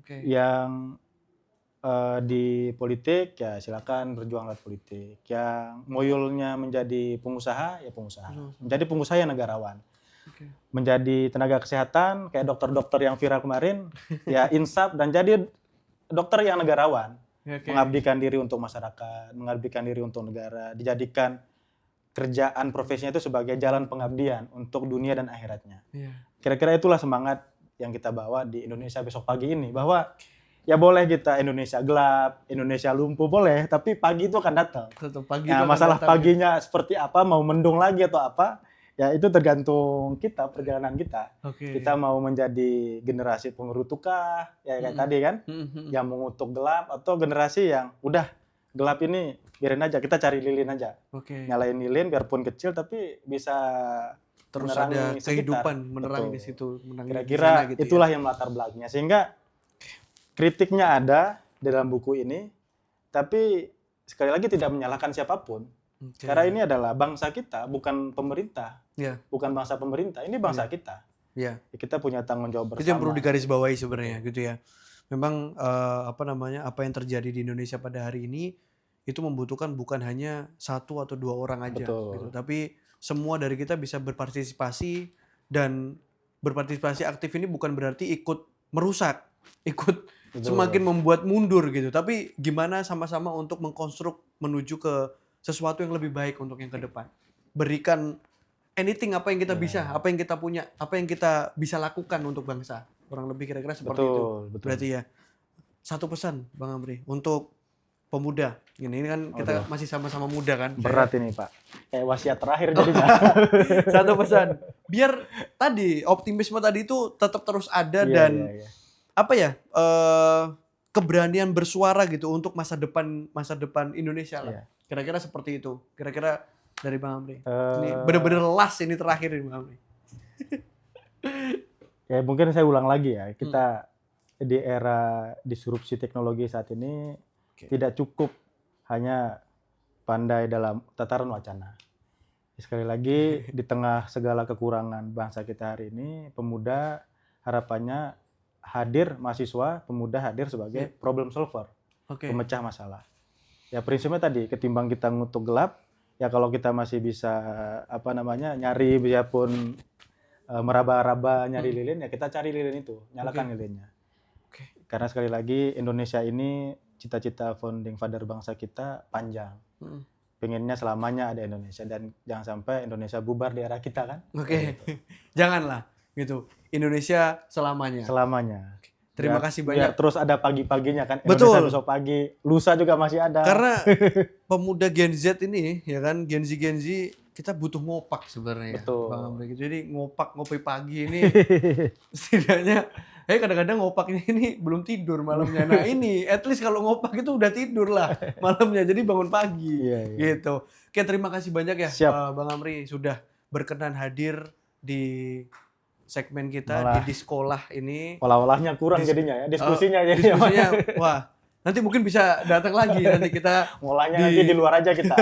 Yang di politik ya silakan berjuang lewat politik. Yang ngoyolnya menjadi pengusaha ya pengusaha. Menjadi pengusaha yang negarawan. Menjadi tenaga kesehatan kayak dokter-dokter yang viral kemarin ya insaf dan jadi dokter yang negarawan. Mengabdikan diri untuk masyarakat, mengabdikan diri untuk negara, dijadikan kerjaan profesinya itu sebagai jalan pengabdian untuk dunia dan akhiratnya. Kira-kira itulah semangat yang kita bawa di Indonesia besok pagi ini, bahwa ya boleh kita Indonesia gelap, Indonesia lumpuh boleh, tapi pagi itu akan datang. Nah, masalah paginya seperti apa, mau mendung lagi atau apa, ya itu tergantung kita, perjalanan kita. Kita mau menjadi generasi pengerutukah, ya kayak tadi kan, yang mengutuk gelap, atau generasi yang udah gelap ini biarin aja, kita cari lilin aja. Nyalain lilin biarpun kecil tapi bisa terus ada kehidupan menerangi di situ. Kira-kira gitu itulah yang melatar belakangnya. Sehingga kritiknya ada dalam buku ini, tapi sekali lagi tidak menyalahkan siapapun. Karena ini adalah bangsa kita, bukan pemerintah. Bukan bangsa pemerintah, ini bangsa kita. Kita punya tanggung jawab bersama. Itu yang perlu digarisbawahi sebenarnya gitu ya. Memang apa yang terjadi di Indonesia pada hari ini itu membutuhkan bukan hanya satu atau dua orang aja gitu, tapi semua dari kita bisa berpartisipasi, dan berpartisipasi aktif ini bukan berarti ikut merusak ikut semakin membuat mundur gitu. Tapi gimana sama-sama untuk mengkonstruk menuju ke sesuatu yang lebih baik untuk yang ke depan. Berikan anything, apa yang kita bisa, apa yang kita punya, apa yang kita bisa lakukan untuk bangsa. Kurang lebih kira-kira seperti itu. Betul. Berarti ya. Satu pesan Bang Amri untuk pemuda. Ini kan kita masih sama-sama muda kan. Berat ini Pak. Kayak wasiat terakhir jadinya. Satu pesan. Biar tadi optimisme tadi itu tetap terus ada dan apa ya? Keberanian bersuara gitu untuk masa depan Indonesia lah. Kira-kira seperti itu. Kira-kira dari Bang Amri. Ini benar-benar last ini terakhir ini Bang Amri. Ya mungkin saya ulang lagi ya. Kita di era disrupsi teknologi saat ini tidak cukup hanya pandai dalam tataran wacana. Sekali lagi di tengah segala kekurangan bangsa kita hari ini, pemuda harapannya hadir, mahasiswa pemuda hadir sebagai problem solver, pemecah masalah. Ya prinsipnya tadi, ketimbang kita ngutuk gelap, ya kalau kita masih bisa nyari biarpun meraba-raba nyari lilin, ya kita cari lilin itu, nyalakan lilinnya. Karena sekali lagi Indonesia ini cita-cita founding father bangsa kita panjang. Pengennya selamanya ada Indonesia dan jangan sampai Indonesia bubar di era kita kan. Janganlah gitu. Indonesia selamanya. Selamanya. Terima kasih banyak. Biar terus ada pagi-paginya kan. Betul. Indonesia besok pagi, lusa juga masih ada. Karena pemuda Gen Z ini ya kan, Gen Z kita butuh ngopak sebenarnya. Betul. Bang Amri. Jadi ngopi pagi ini setidaknya kadang-kadang ngopaknya ini belum tidur malamnya. Nah ini at least kalau ngopak itu udah tidur lah malamnya, jadi bangun pagi gitu. Oke, terima kasih banyak ya Bang Amri sudah berkenan hadir di segmen kita di sekolah ini. Olah-olahnya kurang jadinya ya, diskusinya. Diskusinya, wah nanti mungkin bisa datang lagi, nanti kita ngolahnya nanti di luar aja kita.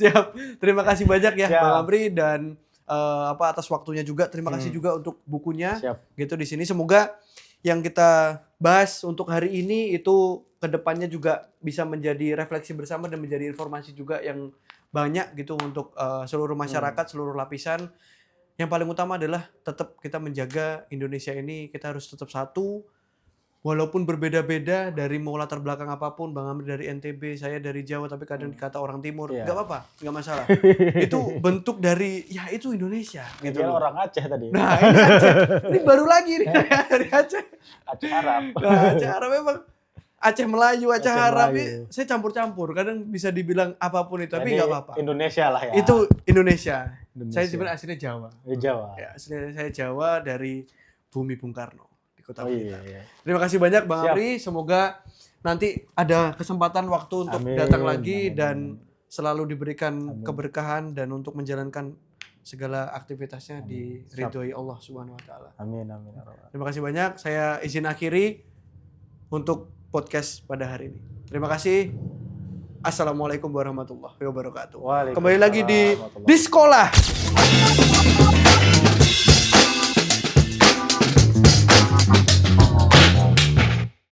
Siap, terima kasih banyak ya Bang Amri dan atas waktunya juga. Terima kasih juga untuk bukunya. Gitu di sini. Semoga yang kita bahas untuk hari ini itu kedepannya juga bisa menjadi refleksi bersama dan menjadi informasi juga yang banyak gitu untuk seluruh masyarakat, seluruh lapisan. Yang paling utama adalah tetap kita menjaga Indonesia ini, kita harus tetap satu. Walaupun berbeda-beda dari mau latar belakang apapun, Bang Amri dari NTB, saya dari Jawa, tapi kadang dikata orang Timur, nggak apa-apa, nggak masalah. Itu bentuk dari, ya itu Indonesia. Gitu loh. Orang Aceh tadi. Nah ini Aceh, ini baru lagi nih dari Aceh. Aceh Arab. Nah, Aceh Arab memang, Aceh Melayu, Aceh Arab, saya campur-campur. Kadang bisa dibilang apapun itu, tapi nggak apa-apa. Indonesia lah ya. Itu Indonesia. Saya sebenarnya aslinya Jawa. Jawa. Ya, aslinya saya Jawa dari bumi Bung Karno. Iya. Terima kasih banyak Bang Amri. Semoga nanti ada kesempatan waktu untuk datang lagi dan selalu diberikan keberkahan dan untuk menjalankan segala aktivitasnya diridhoi Allah Subhanahu wa taala. Amin. Terima kasih banyak. Saya izin akhiri untuk podcast pada hari ini. Terima kasih. Assalamualaikum warahmatullahi wabarakatuh. Kembali lagi di sekolah.